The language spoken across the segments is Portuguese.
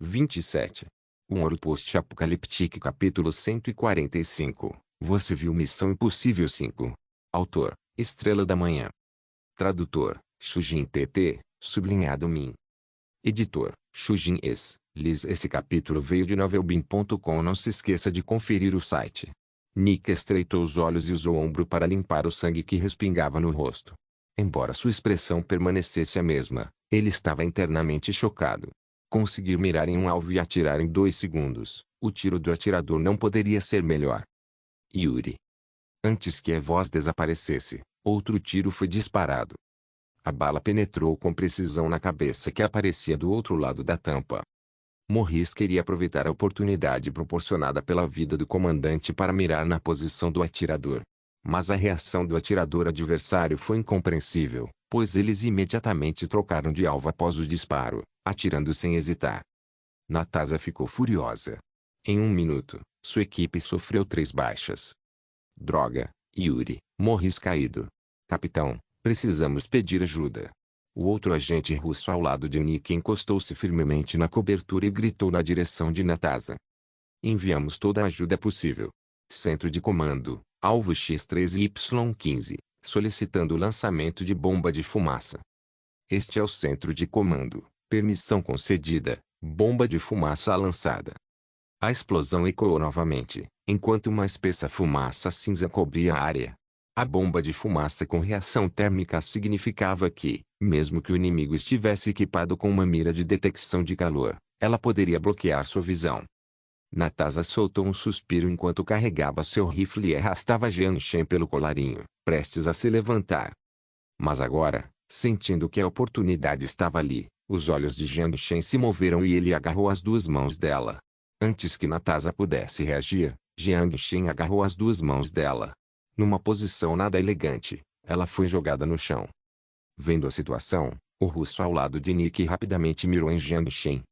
27. Um ouro post-apocalíptico capítulo 145. Você viu Missão Impossível 5. Autor, Estrela da Manhã. Tradutor, Shujin TT, sublinhado Min. Editor, Shujin S. Liz. Esse capítulo veio de novelbean.com. Não se esqueça de conferir o site. Nick estreitou os olhos e usou o ombro para limpar o sangue que respingava no rosto. Embora sua expressão permanecesse a mesma, ele estava internamente chocado. Conseguir mirar em um alvo e atirar em 2 segundos, o tiro do atirador não poderia ser melhor. Yuri. Antes que a voz desaparecesse, outro tiro foi disparado. A bala penetrou com precisão na cabeça que aparecia do outro lado da tampa. Morris queria aproveitar a oportunidade proporcionada pela vida do comandante para mirar na posição do atirador. Mas a reação do atirador adversário foi incompreensível, pois eles imediatamente trocaram de alvo após o disparo, atirando sem hesitar. Natasha ficou furiosa. Em 1 minuto, sua equipe sofreu 3 baixas. Droga, Yuri, Morris caído. Capitão, precisamos pedir ajuda. O outro agente russo ao lado de Nick encostou-se firmemente na cobertura e gritou na direção de Natasha. Enviamos toda a ajuda possível. Centro de comando, alvo X3Y15, solicitando o lançamento de bomba de fumaça. Este é o centro de comando. Permissão concedida, bomba de fumaça lançada. A explosão ecoou novamente, enquanto uma espessa fumaça cinza cobria a área. A bomba de fumaça com reação térmica significava que, mesmo que o inimigo estivesse equipado com uma mira de detecção de calor, ela poderia bloquear sua visão. Natasha soltou um suspiro enquanto carregava seu rifle e arrastava Jiang Shen pelo colarinho, prestes a se levantar. Mas agora, sentindo que a oportunidade estava ali, os olhos de Jiang Shen se moveram e ele agarrou as 2 mãos dela. Antes que Natasha pudesse reagir, Jiang Shen agarrou as 2 mãos dela. Numa posição nada elegante, ela foi jogada no chão. Vendo a situação, o russo ao lado de Nick rapidamente mirou em Jiang Shen.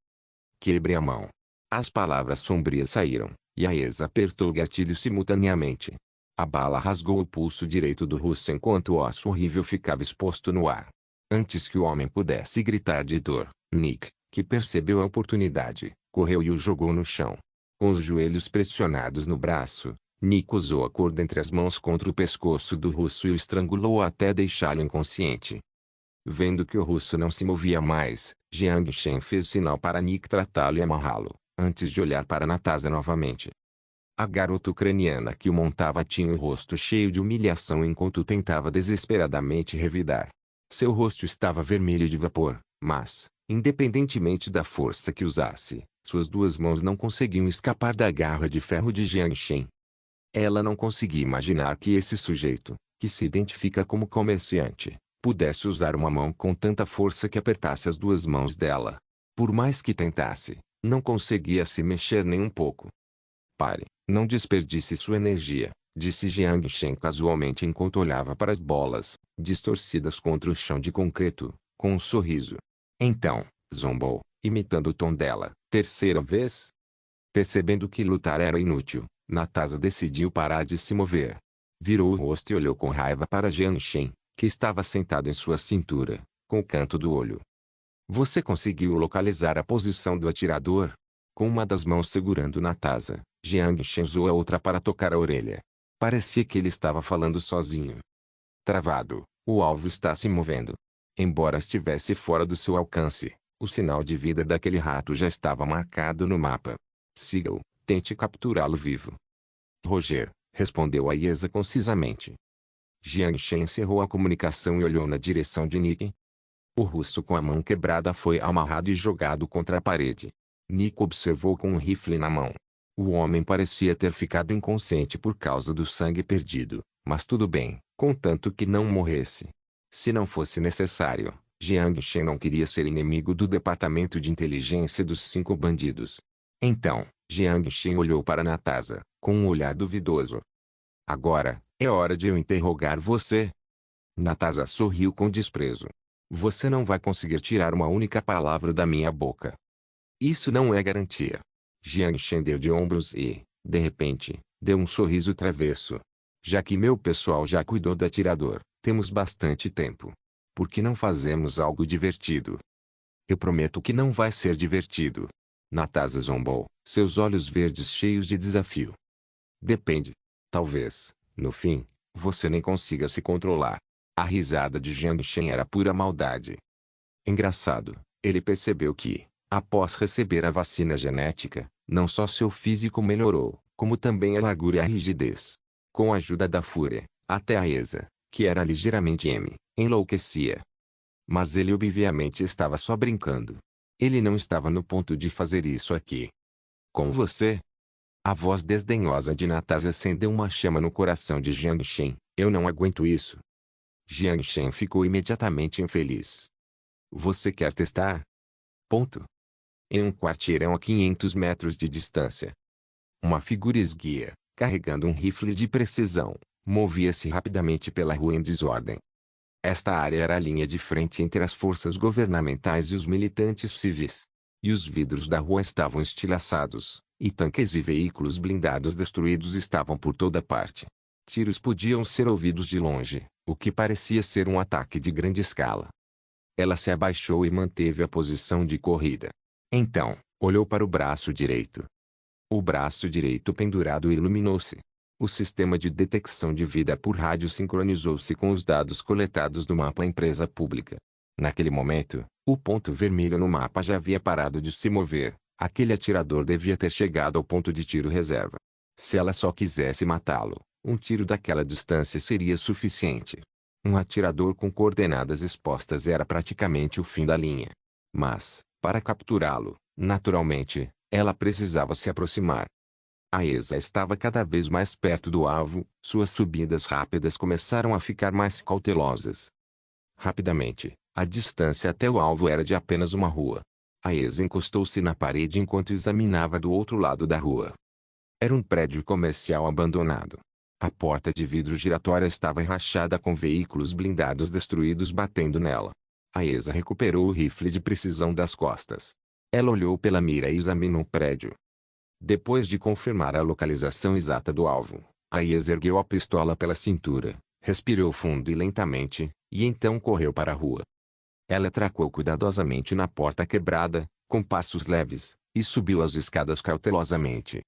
Quebre a mão. As palavras sombrias saíram, e a ex apertou o gatilho simultaneamente. A bala rasgou o pulso direito do russo enquanto o osso horrível ficava exposto no ar. Antes que o homem pudesse gritar de dor, Nick, que percebeu a oportunidade, correu e o jogou no chão. Com os joelhos pressionados no braço, Nick usou a corda entre as mãos contra o pescoço do russo e o estrangulou até deixá-lo inconsciente. Vendo que o russo não se movia mais, Jiang Shen fez sinal para Nick tratá-lo e amarrá-lo, antes de olhar para Natasha novamente. A garota ucraniana que o montava tinha o rosto cheio de humilhação enquanto tentava desesperadamente revidar. Seu rosto estava vermelho de vapor, mas, independentemente da força que usasse, suas 2 mãos não conseguiam escapar da garra de ferro de Jiang Shen. Ela não conseguia imaginar que esse sujeito, que se identifica como comerciante, pudesse usar uma mão com tanta força que apertasse as 2 mãos dela. Por mais que tentasse, não conseguia se mexer nem um pouco. Pare, não desperdice sua energia, disse Jiang Shen casualmente enquanto olhava para as bolas, distorcidas contra o chão de concreto, com um sorriso. Então, zombou, imitando o tom dela, 3ª vez? Percebendo que lutar era inútil, Natasha decidiu parar de se mover. Virou o rosto e olhou com raiva para Jiang Shen, que estava sentado em sua cintura, com o canto do olho. Você conseguiu localizar a posição do atirador? Com uma das mãos segurando Natasha, Jiang Shen usou a outra para tocar a orelha. Parecia que ele estava falando sozinho. Travado, o alvo está se movendo. Embora estivesse fora do seu alcance, o sinal de vida daquele rato já estava marcado no mapa. Siga-o, tente capturá-lo vivo. Roger, respondeu a IESA concisamente. Jiang Shen encerrou a comunicação e olhou na direção de Nick. O russo com a mão quebrada foi amarrado e jogado contra a parede. Nick observou com um rifle na mão. O homem parecia ter ficado inconsciente por causa do sangue perdido, mas tudo bem, contanto que não morresse. Se não fosse necessário, Jiang Shen não queria ser inimigo do departamento de inteligência dos 5 bandidos. Então, Jiang Shen olhou para Natasha, com um olhar duvidoso. Agora, é hora de eu interrogar você. Natasha sorriu com desprezo. Você não vai conseguir tirar uma única palavra da minha boca. Isso não é garantia. Jiang Shen deu de ombros e, de repente, deu um sorriso travesso. Já que meu pessoal já cuidou do atirador, temos bastante tempo. Por que não fazemos algo divertido? Eu prometo que não vai ser divertido. Natasha zombou, seus olhos verdes cheios de desafio. Depende. Talvez, no fim, você nem consiga se controlar. A risada de Jiang Shen era pura maldade. Engraçado, ele percebeu que, após receber a vacina genética, não só seu físico melhorou, como também a largura e a rigidez. Com a ajuda da fúria, até a Esa, que era ligeiramente enlouquecia. Mas ele obviamente estava só brincando. Ele não estava no ponto de fazer isso aqui. Com você? A voz desdenhosa de Natasha acendeu uma chama no coração de Jiang Shen. Eu não aguento isso. Jiang Shen ficou imediatamente infeliz. Você quer testar? Ponto. Em um quarteirão a 500 metros de distância. Uma figura esguia, carregando um rifle de precisão, movia-se rapidamente pela rua em desordem. Esta área era a linha de frente entre as forças governamentais e os militantes civis. E os vidros da rua estavam estilhaçados, e tanques e veículos blindados destruídos estavam por toda parte. Tiros podiam ser ouvidos de longe, o que parecia ser um ataque de grande escala. Ela se abaixou e manteve a posição de corrida. Então, olhou para o braço direito. O braço direito pendurado iluminou-se. O sistema de detecção de vida por rádio sincronizou-se com os dados coletados do mapa empresa pública. Naquele momento, o ponto vermelho no mapa já havia parado de se mover. Aquele atirador devia ter chegado ao ponto de tiro reserva. Se ela só quisesse matá-lo, um tiro daquela distância seria suficiente. Um atirador com coordenadas expostas era praticamente o fim da linha. Mas, para capturá-lo, naturalmente, ela precisava se aproximar. A Esa estava cada vez mais perto do alvo, suas subidas rápidas começaram a ficar mais cautelosas. Rapidamente, a distância até o alvo era de apenas uma rua. A Esa encostou-se na parede enquanto examinava do outro lado da rua. Era um prédio comercial abandonado. A porta de vidro giratória estava enrachada com veículos blindados destruídos batendo nela. A Esa recuperou o rifle de precisão das costas. Ela olhou pela mira e examinou o prédio. Depois de confirmar a localização exata do alvo, a Esa ergueu a pistola pela cintura, respirou fundo e lentamente, e então correu para a rua. Ela tracou cuidadosamente na porta quebrada, com passos leves, e subiu as escadas cautelosamente.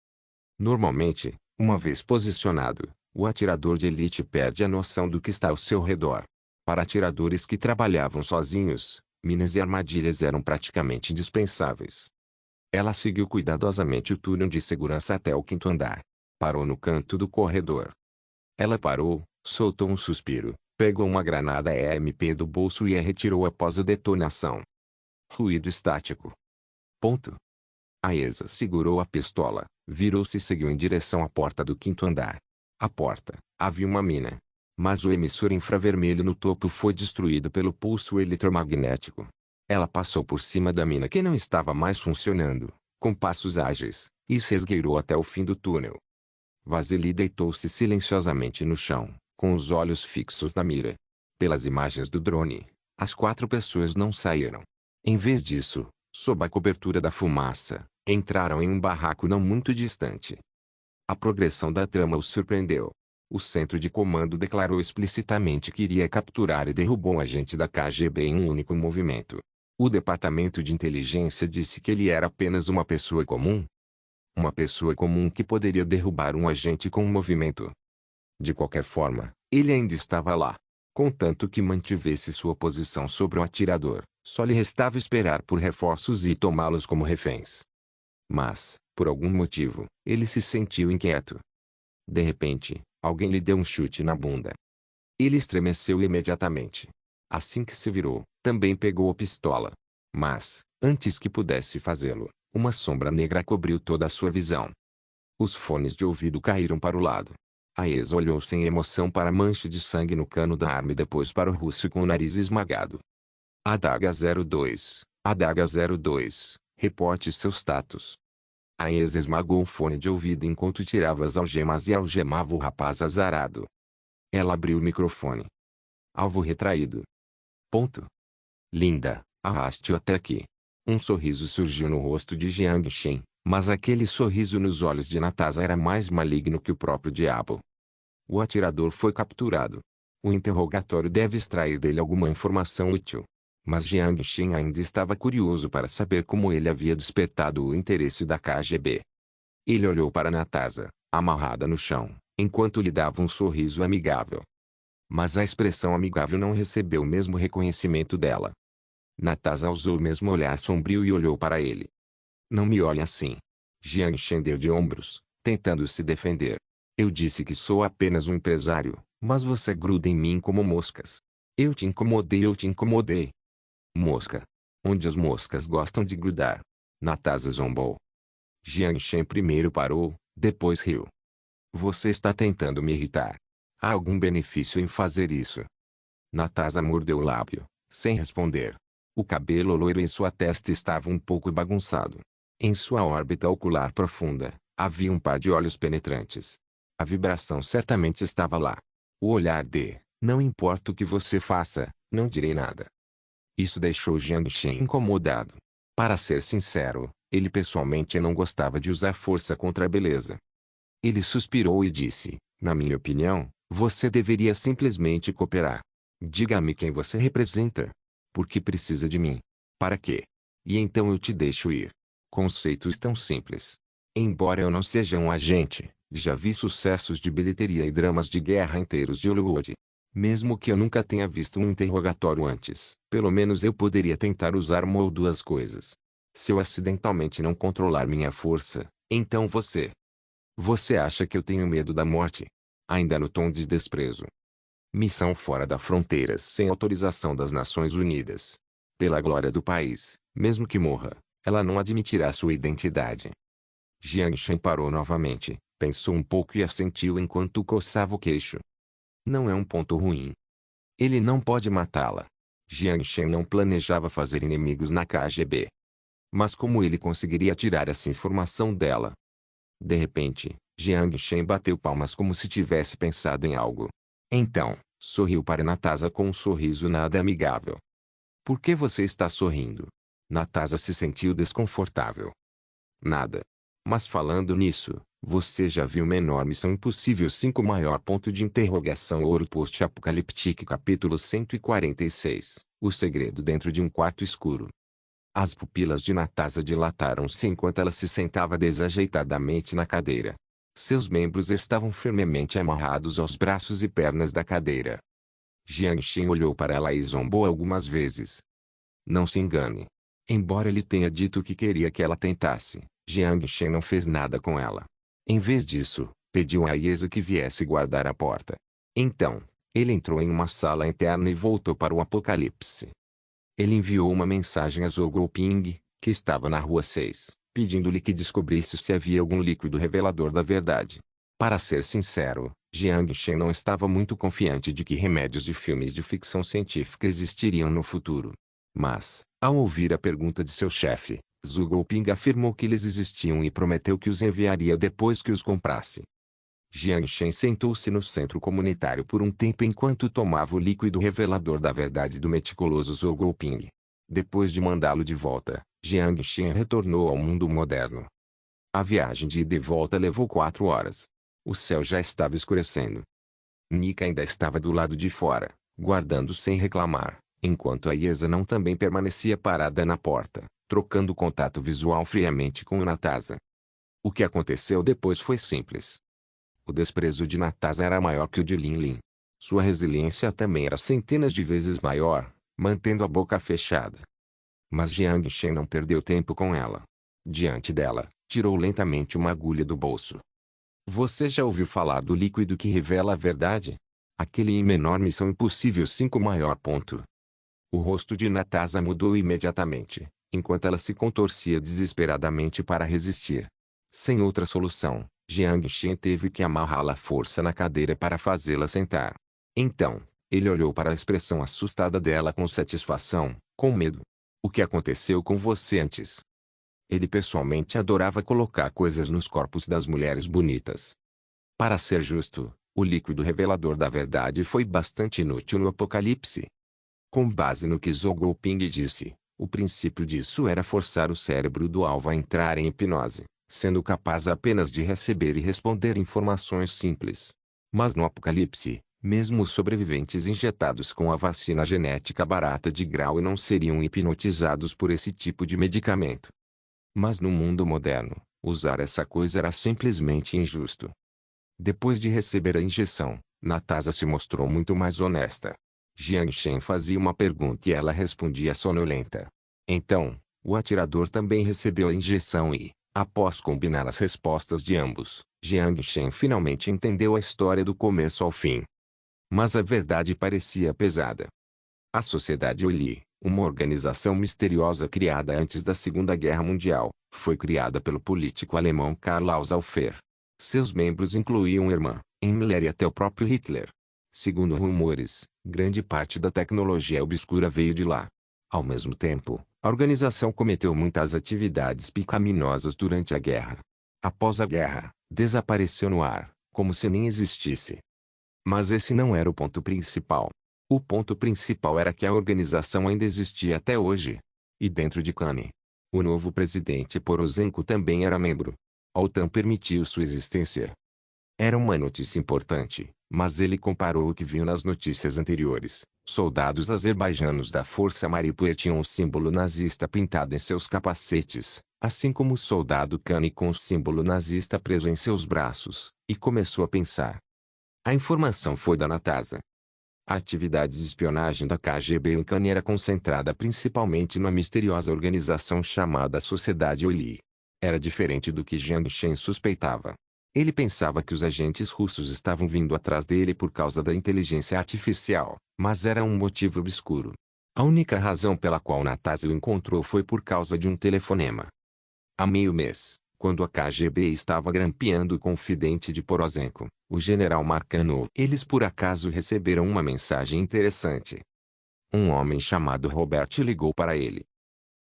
Normalmente, uma vez posicionado, o atirador de elite perde a noção do que está ao seu redor. Para atiradores que trabalhavam sozinhos, minas e armadilhas eram praticamente indispensáveis. Ela seguiu cuidadosamente o túnel de segurança até o 5º andar. Parou no canto do corredor. Ela parou, soltou um suspiro, pegou uma granada EMP do bolso e a retirou após a detonação. Ruído estático. Ponto. A Esa segurou a pistola, virou-se e seguiu em direção à porta do 5º andar. À porta, havia uma mina. Mas o emissor infravermelho no topo foi destruído pelo pulso eletromagnético. Ela passou por cima da mina que não estava mais funcionando, com passos ágeis, e se esgueirou até o fim do túnel. Vasily deitou-se silenciosamente no chão, com os olhos fixos na mira. Pelas imagens do drone, as 4 pessoas não saíram. Em vez disso, sob a cobertura da fumaça, entraram em um barraco não muito distante. A progressão da trama os surpreendeu. O centro de comando declarou explicitamente que iria capturar e derrubou um agente da KGB em um único movimento. O departamento de inteligência disse que ele era apenas uma pessoa comum. Uma pessoa comum que poderia derrubar um agente com um movimento. De qualquer forma, ele ainda estava lá. Contanto que mantivesse sua posição sobre o atirador, só lhe restava esperar por reforços e tomá-los como reféns. Mas, por algum motivo, ele se sentiu inquieto. De repente, alguém lhe deu um chute na bunda. Ele estremeceu imediatamente. Assim que se virou, também pegou a pistola. Mas, antes que pudesse fazê-lo, uma sombra negra cobriu toda a sua visão. Os fones de ouvido caíram para o lado. A Esa olhou sem emoção para a mancha de sangue no cano da arma e depois para o russo com o nariz esmagado. Adaga 02, Adaga 02, reporte seu status. A Esa esmagou o fone de ouvido enquanto tirava as algemas e algemava o rapaz azarado. Ela abriu o microfone. Alvo retraído. Ponto. Linda, arraste-o até aqui. Um sorriso surgiu no rosto de Jiang Shen, mas aquele sorriso nos olhos de Natasha era mais maligno que o próprio diabo. O atirador foi capturado. O interrogatório deve extrair dele alguma informação útil. Mas Jiang Shen ainda estava curioso para saber como ele havia despertado o interesse da KGB. Ele olhou para Natasha, amarrada no chão, enquanto lhe dava um sorriso amigável. Mas a expressão amigável não recebeu o mesmo reconhecimento dela. Natasha usou o mesmo olhar sombrio e olhou para ele. Não me olhe assim. Jiang Shen deu de ombros, tentando se defender. Eu disse que sou apenas um empresário, mas você gruda em mim como moscas. Eu te incomodei. Mosca. Onde as moscas gostam de grudar. Natasha zombou. Jiang Shen primeiro parou, depois riu. Você está tentando me irritar. Há algum benefício em fazer isso? Natasha mordeu o lábio, sem responder. O cabelo loiro em sua testa estava um pouco bagunçado. Em sua órbita ocular profunda, havia um par de olhos penetrantes. A vibração certamente estava lá. O olhar de, não importa o que você faça, não direi nada. Isso deixou Jiang Shen incomodado. Para ser sincero, ele pessoalmente não gostava de usar força contra a beleza. Ele suspirou e disse, na minha opinião, você deveria simplesmente cooperar. Diga-me quem você representa. Por que precisa de mim? Para quê? E então eu te deixo ir. Conceitos tão simples. Embora eu não seja um agente, já vi sucessos de bilheteria e dramas de guerra inteiros de Hollywood. Mesmo que eu nunca tenha visto um interrogatório antes, pelo menos eu poderia tentar usar uma ou duas coisas. Se eu acidentalmente não controlar minha força, então você. Você acha que eu tenho medo da morte? Ainda no tom de desprezo. Missão fora das fronteiras sem autorização das Nações Unidas. Pela glória do país, mesmo que morra, ela não admitirá sua identidade. Jiang Shen parou novamente, pensou um pouco e assentiu enquanto coçava o queixo. Não é um ponto ruim. Ele não pode matá-la. Jiang Shen não planejava fazer inimigos na KGB. Mas como ele conseguiria tirar essa informação dela? De repente, Jiang Shen bateu palmas como se tivesse pensado em algo. Então, sorriu para Natasha com um sorriso nada amigável. Por que você está sorrindo? Natasha se sentiu desconfortável. Nada. Mas falando nisso, você já viu Menor Missão Impossível 5 maior ponto de interrogação Ouro Post-Apocalíptico capítulo 146, O segredo dentro de um quarto escuro. As pupilas de Natasha dilataram-se enquanto ela se sentava desajeitadamente na cadeira. Seus membros estavam firmemente amarrados aos braços e pernas da cadeira. Jiang Shen olhou para ela e zombou algumas vezes. Não se engane. Embora ele tenha dito que queria que ela tentasse, Jiang Shen não fez nada com ela. Em vez disso, pediu a Yesa que viesse guardar a porta. Então, ele entrou em uma sala interna e voltou para o Apocalipse. Ele enviou uma mensagem a Zhou Guoping, que estava na Rua 6, pedindo-lhe que descobrisse se havia algum líquido revelador da verdade. Para ser sincero, Jiang Shen não estava muito confiante de que remédios de filmes de ficção científica existiriam no futuro. Mas, ao ouvir a pergunta de seu chefe, Zhou Guoping afirmou que eles existiam e prometeu que os enviaria depois que os comprasse. Jiang Shen sentou-se no centro comunitário por um tempo enquanto tomava o líquido revelador da verdade do meticuloso Zhou Guoping. Depois de mandá-lo de volta, Jiang Shen retornou ao mundo moderno. A viagem de ida e volta levou 4 horas. O céu já estava escurecendo. Nika ainda estava do lado de fora, guardando sem reclamar, enquanto a Yesa não também permanecia parada na porta, trocando contato visual friamente com Natasha. O que aconteceu depois foi simples. O desprezo de Natasha era maior que o de Lin Lin. Sua resiliência também era centenas de vezes maior, mantendo a boca fechada. Mas Jiang Shen não perdeu tempo com ela. Diante dela, tirou lentamente uma agulha do bolso. Você já ouviu falar do líquido que revela a verdade? Aquele em Menor Missão Impossível 5 maior ponto. O rosto de Natasha mudou imediatamente, enquanto ela se contorcia desesperadamente para resistir. Sem outra solução, Jiang Shen teve que amarrá-la à força na cadeira para fazê-la sentar. Então, ele olhou para a expressão assustada dela com satisfação, com medo. O que aconteceu com você antes? Ele pessoalmente adorava colocar coisas nos corpos das mulheres bonitas. Para ser justo, o líquido revelador da verdade foi bastante inútil no Apocalipse. Com base no que Zhou Guoping disse, o princípio disso era forçar o cérebro do alvo a entrar em hipnose, sendo capaz apenas de receber e responder informações simples. Mas no Apocalipse, Mesmo os sobreviventes injetados com a vacina genética barata de grau não seriam hipnotizados por esse tipo de medicamento. Mas no mundo moderno, usar essa coisa era simplesmente injusto. Depois de receber a injeção, Natasha se mostrou muito mais honesta. Jiang Shen fazia uma pergunta e ela respondia sonolenta. Então, o atirador também recebeu a injeção e, após combinar as respostas de ambos, Jiang Shen finalmente entendeu a história do começo ao fim. Mas a verdade parecia pesada. A Sociedade Oli, uma organização misteriosa criada antes da Segunda Guerra Mundial, foi criada pelo político alemão Karl Auser. Seus membros incluíam Hermann Himmler e até o próprio Hitler. Segundo rumores, grande parte da tecnologia obscura veio de lá. Ao mesmo tempo, a organização cometeu muitas atividades pecaminosas durante a guerra. Após a guerra, desapareceu no ar, como se nem existisse. Mas esse não era o ponto principal. O ponto principal era que a organização ainda existia até hoje. E dentro de Kane, o novo presidente Poroshenko também era membro. A OTAN permitiu sua existência. Era uma notícia importante, mas ele comparou o que viu nas notícias anteriores. Soldados azerbaijanos da Força Mariupol tinham o símbolo nazista pintado em seus capacetes, assim como o soldado Kane com o símbolo nazista preso em seus braços, e começou a pensar. A informação foi da Natasha. A atividade de espionagem da KGB em Kane era concentrada principalmente numa misteriosa organização chamada Sociedade Oli. Era diferente do que Jiang Shen suspeitava. Ele pensava que os agentes russos estavam vindo atrás dele por causa da inteligência artificial, mas era um motivo obscuro. A única razão pela qual Natasha o encontrou foi por causa de um telefonema. Há meio mês, quando a KGB estava grampeando o confidente de Poroshenko, o general Markanov. Eles por acaso receberam uma mensagem interessante. Um homem chamado Robert ligou para ele.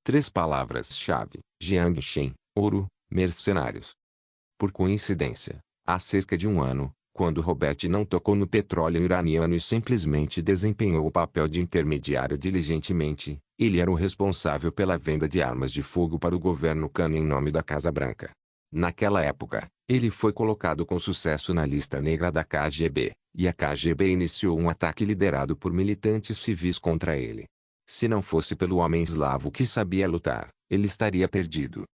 3 palavras-chave: Jiang Shen, ouro, mercenários. Por coincidência, há cerca de 1 ano, quando Robert não tocou no petróleo iraniano e simplesmente desempenhou o papel de intermediário diligentemente, ele era o responsável pela venda de armas de fogo para o governo Kane em nome da Casa Branca. Naquela época, ele foi colocado com sucesso na lista negra da KGB, e a KGB iniciou um ataque liderado por militantes civis contra ele. Se não fosse pelo homem eslavo que sabia lutar, ele estaria perdido.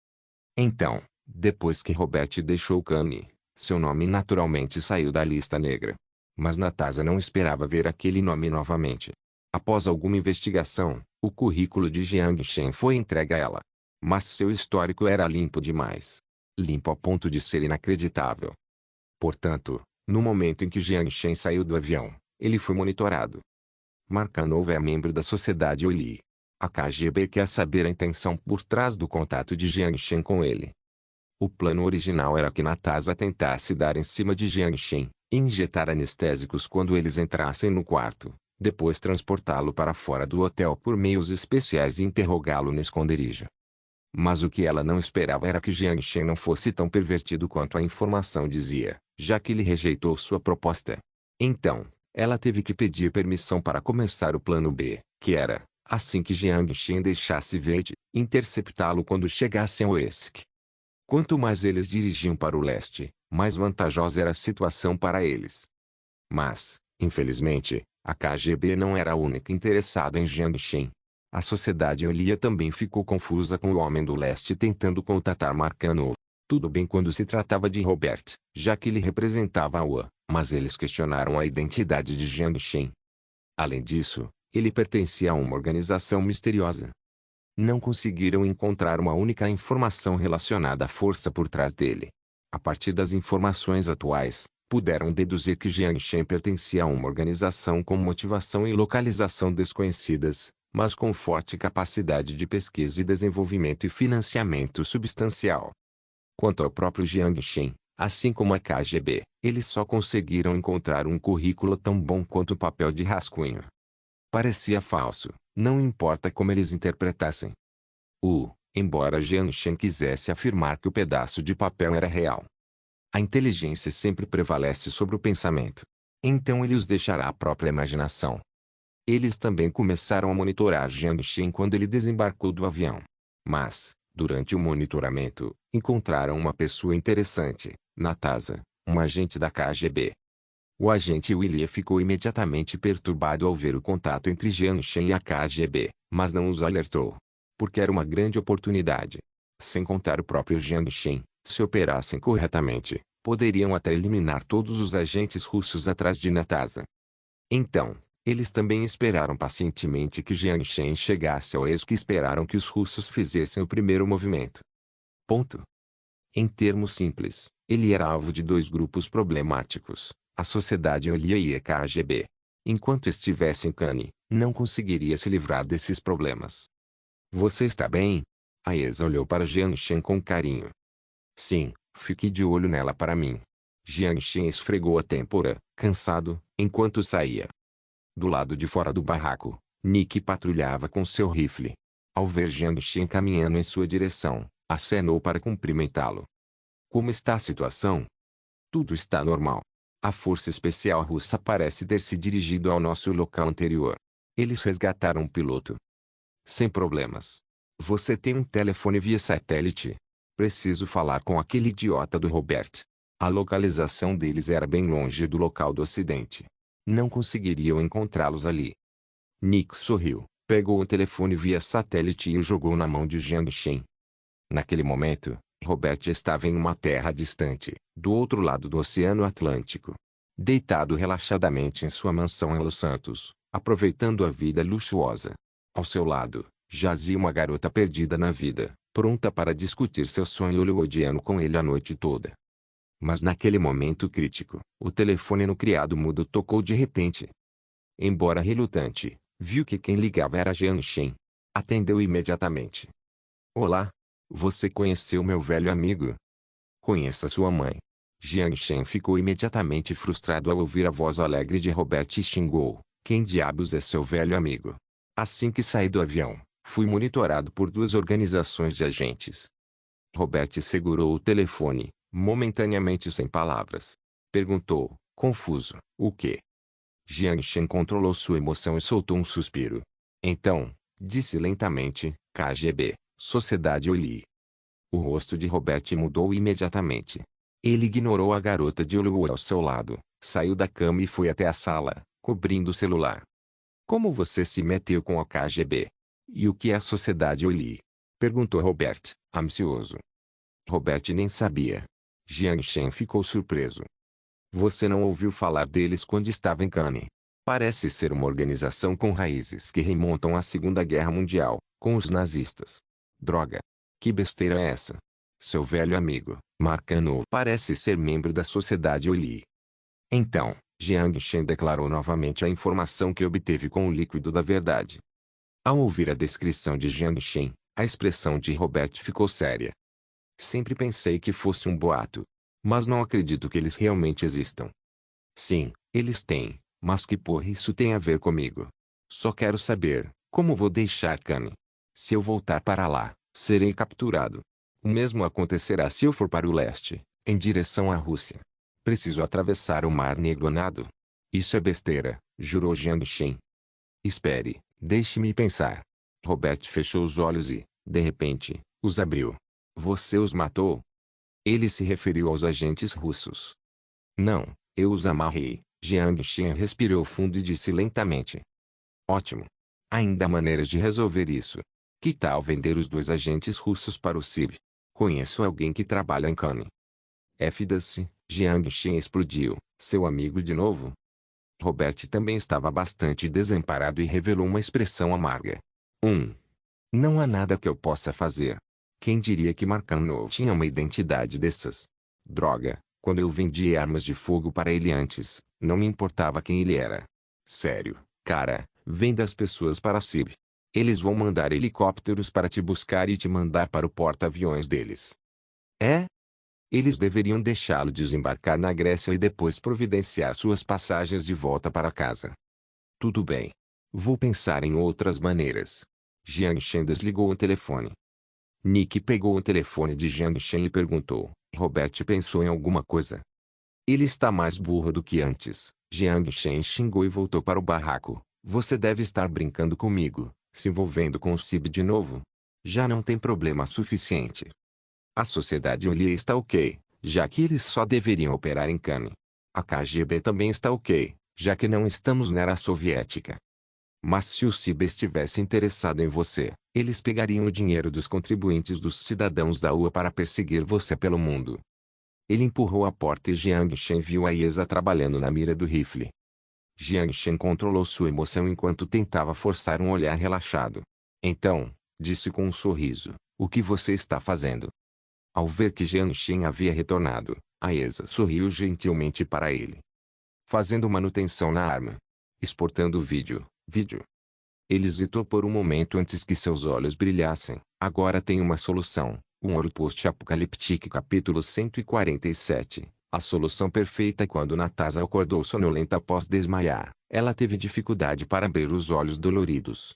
Então, depois que Robert deixou Kane, seu nome naturalmente saiu da lista negra. Mas Natasha não esperava ver aquele nome novamente. Após alguma investigação, o currículo de Jiang Shen foi entregue a ela. Mas seu histórico era limpo demais. Limpo a ponto de ser inacreditável. Portanto, no momento em que Jiang Shen saiu do avião, ele foi monitorado. Markanov é membro da Sociedade Oli. A KGB quer saber a intenção por trás do contato de Jiang Shen com ele. O plano original era que Natasha tentasse dar em cima de Jiang Shen, e injetar anestésicos quando eles entrassem no quarto, depois transportá-lo para fora do hotel por meios especiais e interrogá-lo no esconderijo. Mas o que ela não esperava era que Jiang Shen não fosse tão pervertido quanto a informação dizia, já que ele rejeitou sua proposta. Então, ela teve que pedir permissão para começar o plano B, que era, assim que Jiang Shen deixasse Verde, interceptá-lo quando chegasse a Oesk. Quanto mais eles dirigiam para o leste, mais vantajosa era a situação para eles. Mas, infelizmente, a KGB não era a única interessada em Jiang Shen. A Sociedade Olia também ficou confusa com o homem do leste tentando contatar Markanov. Tudo bem quando se tratava de Robert, já que ele representava a UA, mas eles questionaram a identidade de Jiang Shen. Além disso, ele pertencia a uma organização misteriosa. Não conseguiram encontrar uma única informação relacionada à força por trás dele. A partir das informações atuais, puderam deduzir que Jiang Shen pertencia a uma organização com motivação e localização desconhecidas, mas com forte capacidade de pesquisa e desenvolvimento e financiamento substancial. Quanto ao próprio Jiang Shen, assim como a KGB, eles só conseguiram encontrar um currículo tão bom quanto o papel de rascunho. Parecia falso, não importa como eles interpretassem. Embora Jiang Shen quisesse afirmar que o pedaço de papel era real. A inteligência sempre prevalece sobre o pensamento. Então ele os deixará à própria imaginação. Eles também começaram a monitorar Jiang Shen quando ele desembarcou do avião. Mas, durante o monitoramento, encontraram uma pessoa interessante, Natasha, um agente da KGB. O agente Willie ficou imediatamente perturbado ao ver o contato entre Jiang Shen e a KGB, mas não os alertou. Porque era uma grande oportunidade. Sem contar o próprio Jiang Shen, se operassem corretamente, poderiam até eliminar todos os agentes russos atrás de Natasha. Então, eles também esperaram pacientemente que Jiang Shen chegasse ao êxito e esperaram que os russos fizessem o primeiro movimento. Ponto. Em termos simples, ele era alvo de dois grupos problemáticos, a sociedade Olia e a KGB. Enquanto estivesse em Cannes, não conseguiria se livrar desses problemas. Você está bem? Aesa olhou para Jiang Shen com carinho. Sim, fique de olho nela para mim. Jiang Shen esfregou a têmpora, cansado, enquanto saía. Do lado de fora do barraco, Nick patrulhava com seu rifle. Ao ver Jiang Shen caminhando em sua direção, acenou para cumprimentá-lo. Como está a situação? Tudo está normal. A força especial russa parece ter se dirigido ao nosso local anterior. Eles resgataram um piloto. Sem problemas. Você tem um telefone via satélite? Preciso falar com aquele idiota do Robert. A localização deles era bem longe do local do acidente. Não conseguiriam encontrá-los ali. Nick sorriu, pegou o telefone via satélite e o jogou na mão de Jiang Shen. Naquele momento, Robert estava em uma terra distante, do outro lado do Oceano Atlântico. Deitado relaxadamente em sua mansão em Los Santos, aproveitando a vida luxuosa. Ao seu lado, jazia uma garota perdida na vida, pronta para discutir seu sonho hollywoodiano com ele a noite toda. Mas naquele momento crítico, o telefone no criado mudo tocou de repente. Embora relutante, viu que quem ligava era Jiang Shen. Atendeu imediatamente. Olá. Você conheceu meu velho amigo? Conheça sua mãe. Jiang Shen ficou imediatamente frustrado ao ouvir a voz alegre de Robert e xingou. Quem diabos é seu velho amigo? Assim que saí do avião, fui monitorado por duas organizações de agentes. Robert segurou o telefone, momentaneamente sem palavras. Perguntou, confuso, o quê? Jiang Shen controlou sua emoção e soltou um suspiro. Então, disse lentamente, KGB, Sociedade Oli. O rosto de Robert mudou imediatamente. Ele ignorou a garota de Hollywood ao seu lado, saiu da cama e foi até a sala, cobrindo o celular. Como você se meteu com a KGB? E o que é a Sociedade Oli? Perguntou Robert, ansioso. Robert nem sabia. Jiang Shen ficou surpreso. Você não ouviu falar deles quando estava em Cannes? Parece ser uma organização com raízes que remontam à Segunda Guerra Mundial, com os nazistas. Droga. Que besteira é essa? Seu velho amigo, Marcanov, parece ser membro da Sociedade Oli. Então, Jiang Shen declarou novamente a informação que obteve com o líquido da verdade. Ao ouvir a descrição de Jiang Shen, a expressão de Robert ficou séria. Sempre pensei que fosse um boato. Mas não acredito que eles realmente existam. Sim, eles têm, mas que porra isso tem a ver comigo? Só quero saber, como vou deixar Cannes? Se eu voltar para lá, serei capturado. O mesmo acontecerá se eu for para o leste, em direção à Rússia. Preciso atravessar o Mar Negro a nado. Isso é besteira, jurou Jiang Shen. Espere, deixe-me pensar. Robert fechou os olhos e, de repente, os abriu. Você os matou? Ele se referiu aos agentes russos. Não, eu os amarrei. Jiang Shen respirou fundo e disse lentamente. Ótimo. Ainda há maneiras de resolver isso. Que tal vender os dois agentes russos para o CIB? Conheço alguém que trabalha em Cannes. F-se, Jiang Shen explodiu. Seu amigo de novo? Robert também estava bastante desamparado e revelou uma expressão amarga. Não há nada que eu possa fazer. Quem diria que Marcanov tinha uma identidade dessas? Droga, quando eu vendi armas de fogo para ele antes, não me importava quem ele era. Sério, cara, venda as pessoas para a CIB. Eles vão mandar helicópteros para te buscar e te mandar para o porta-aviões deles. É? Eles deveriam deixá-lo desembarcar na Grécia e depois providenciar suas passagens de volta para casa. Tudo bem. Vou pensar em outras maneiras. Jiang Shen desligou o telefone. Nick pegou o telefone de Jiang Shen e perguntou, Robert pensou em alguma coisa? Ele está mais burro do que antes. Jiang Shen xingou e voltou para o barraco. Você deve estar brincando comigo, se envolvendo com o CIB de novo. Já não tem problema suficiente. A sociedade Oli está ok, já que eles só deveriam operar em Cannes. A KGB também está ok, já que não estamos na era soviética. Mas se o CIB estivesse interessado em você, eles pegariam o dinheiro dos contribuintes dos cidadãos da UA para perseguir você pelo mundo. Ele empurrou a porta e Jiang Shen viu a Yesa trabalhando na mira do rifle. Jiang Shen controlou sua emoção enquanto tentava forçar um olhar relaxado. Então, disse com um sorriso, o que você está fazendo? Ao ver que Jiang Shen havia retornado, a Yesa sorriu gentilmente para ele. Fazendo manutenção na arma. Exportando vídeo. Ele hesitou por um momento antes que seus olhos brilhassem. Agora tem uma solução. Um Ouro Post-Apocalíptico capítulo 147. A solução perfeita. Quando Natasha acordou sonolenta após desmaiar, ela teve dificuldade para abrir os olhos doloridos.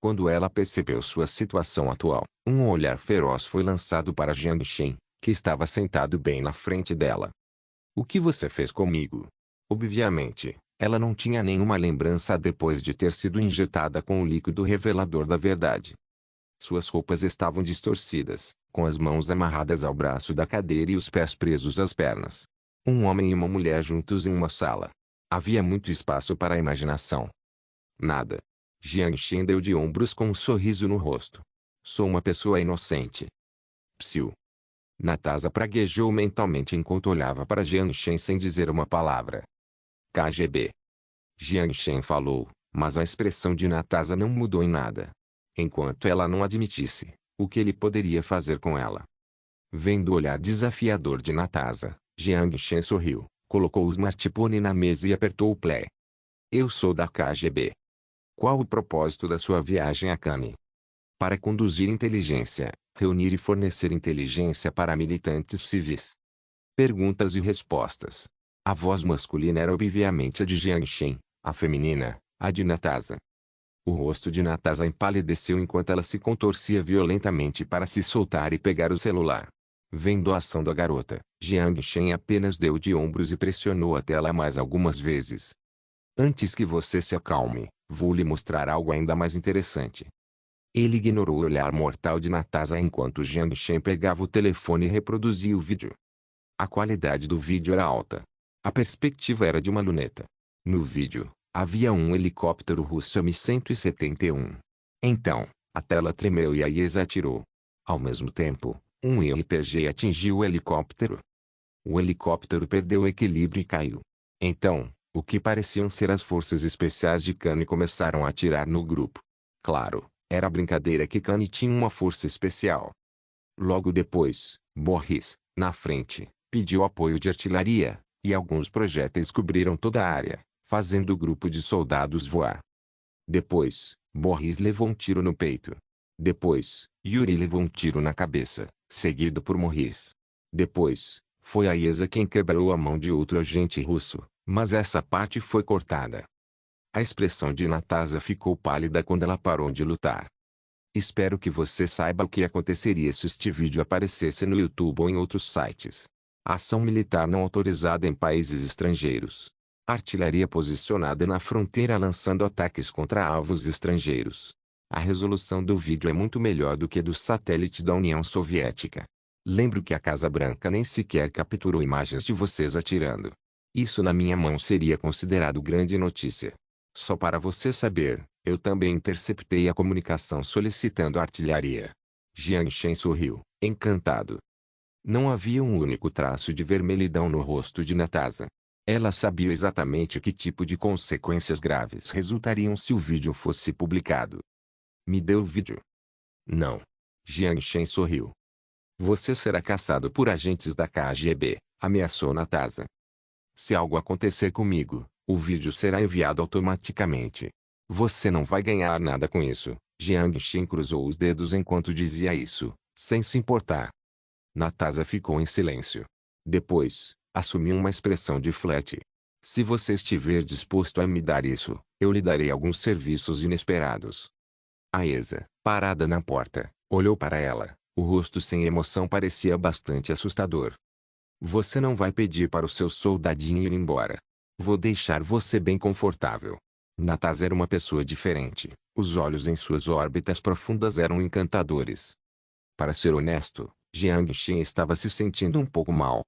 Quando ela percebeu sua situação atual, um olhar feroz foi lançado para Jiang Shen, que estava sentado bem na frente dela. O que você fez comigo? Obviamente, ela não tinha nenhuma lembrança depois de ter sido injetada com o líquido revelador da verdade. Suas roupas estavam distorcidas, com as mãos amarradas ao braço da cadeira e os pés presos às pernas. Um homem e uma mulher juntos em uma sala. Havia muito espaço para a imaginação. Nada. Jiang Shen deu de ombros com um sorriso no rosto. Sou uma pessoa inocente. Psiu. Natasha praguejou mentalmente enquanto olhava para Jiang Shen sem dizer uma palavra. KGB. Jiang Shen falou, mas a expressão de Natasha não mudou em nada. Enquanto ela não admitisse, o que ele poderia fazer com ela? Vendo o olhar desafiador de Natasha, Jiang Shen sorriu, colocou o smartphone na mesa e apertou o play. Eu sou da KGB. Qual o propósito da sua viagem a Kami? Para conduzir inteligência, reunir e fornecer inteligência para militantes civis. Perguntas e respostas. A voz masculina era obviamente a de Jiang Shen, a feminina, a de Natasha. O rosto de Natasha empalideceu enquanto ela se contorcia violentamente para se soltar e pegar o celular. Vendo a ação da garota, Jiang Shen apenas deu de ombros e pressionou a tela mais algumas vezes. Antes que você se acalme, vou lhe mostrar algo ainda mais interessante. Ele ignorou o olhar mortal de Natasha enquanto Jiang Shen pegava o telefone e reproduzia o vídeo. A qualidade do vídeo era alta. A perspectiva era de uma luneta. No vídeo, havia um helicóptero russo Mi-171. Então, a tela tremeu e a Yesa atirou. Ao mesmo tempo, um RPG atingiu o helicóptero. O helicóptero perdeu o equilíbrio e caiu. Então, o que pareciam ser as forças especiais de Kami começaram a atirar no grupo. Claro, era brincadeira que Kami tinha uma força especial. Logo depois, Boris, na frente, pediu apoio de artilharia, e alguns projéteis cobriram toda a área, fazendo o grupo de soldados voar. Depois, Boris levou um tiro no peito. Depois, Yuri levou um tiro na cabeça, seguido por Morris. Depois, foi a Yesa quem quebrou a mão de outro agente russo, mas essa parte foi cortada. A expressão de Natasha ficou pálida quando ela parou de lutar. Espero que você saiba o que aconteceria se este vídeo aparecesse no YouTube ou em outros sites. Ação militar não autorizada em países estrangeiros. Artilharia posicionada na fronteira lançando ataques contra alvos estrangeiros. A resolução do vídeo é muito melhor do que a do satélite da União Soviética. Lembro que a Casa Branca nem sequer capturou imagens de vocês atirando. Isso na minha mão seria considerado grande notícia. Só para você saber, eu também interceptei a comunicação solicitando artilharia. Jiang Shen sorriu, encantado. Não havia um único traço de vermelhidão no rosto de Natasha. Ela sabia exatamente que tipo de consequências graves resultariam se o vídeo fosse publicado. Me dê o vídeo. Não. Jiang Shen sorriu. Você será caçado por agentes da KGB, ameaçou Natasha. Se algo acontecer comigo, o vídeo será enviado automaticamente. Você não vai ganhar nada com isso. Jiang Shen cruzou os dedos enquanto dizia isso, sem se importar. Natasha ficou em silêncio. Depois, assumiu uma expressão de flerte. Se você estiver disposto a me dar isso, eu lhe darei alguns serviços inesperados. A Yesa, parada na porta, olhou para ela. O rosto sem emoção parecia bastante assustador. Você não vai pedir para o seu soldadinho ir embora. Vou deixar você bem confortável. Natasha era uma pessoa diferente. Os olhos em suas órbitas profundas eram encantadores. Para ser honesto, Jiang Shen estava se sentindo um pouco mal.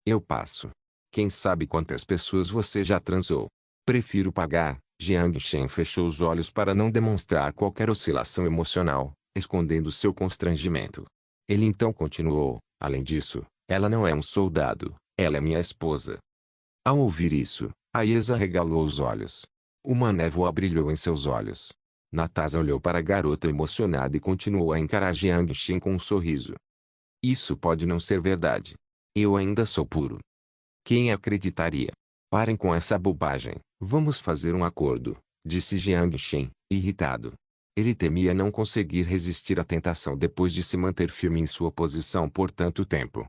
Eu passo. Quem sabe quantas pessoas você já transou? Prefiro pagar. Jiang Shen fechou os olhos para não demonstrar qualquer oscilação emocional, escondendo seu constrangimento. Ele então continuou: além disso, ela não é um soldado, ela é minha esposa. Ao ouvir isso, Aiesa arregalou os olhos. Uma névoa brilhou em seus olhos. Natasha olhou para a garota emocionada e continuou a encarar Jiang Shen com um sorriso. Isso pode não ser verdade. Eu ainda sou puro. Quem acreditaria? Parem com essa bobagem. Vamos fazer um acordo, disse Jiang Shen, irritado. Ele temia não conseguir resistir à tentação depois de se manter firme em sua posição por tanto tempo.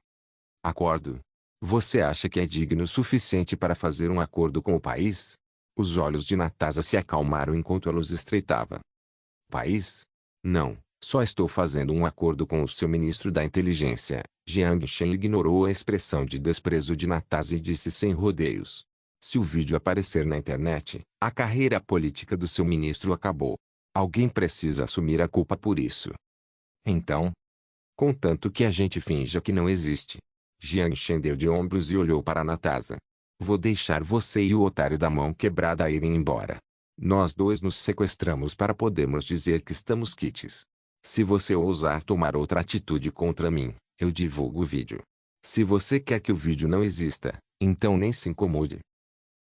Acordo? Você acha que é digno o suficiente para fazer um acordo com o país? Os olhos de Natasha se acalmaram enquanto ela os estreitava. País? Não, só estou fazendo um acordo com o seu ministro da inteligência. Jiang Shen ignorou a expressão de desprezo de Natasha e disse sem rodeios. Se o vídeo aparecer na internet, a carreira política do seu ministro acabou. Alguém precisa assumir a culpa por isso. Então? Contanto que a gente finja que não existe. Jiang Shen deu de ombros e olhou para Natasha. Vou deixar você e o otário da mão quebrada irem embora. Nós dois nos sequestramos para podermos dizer que estamos quites. Se você ousar tomar outra atitude contra mim, eu divulgo o vídeo. Se você quer que o vídeo não exista, então nem se incomode.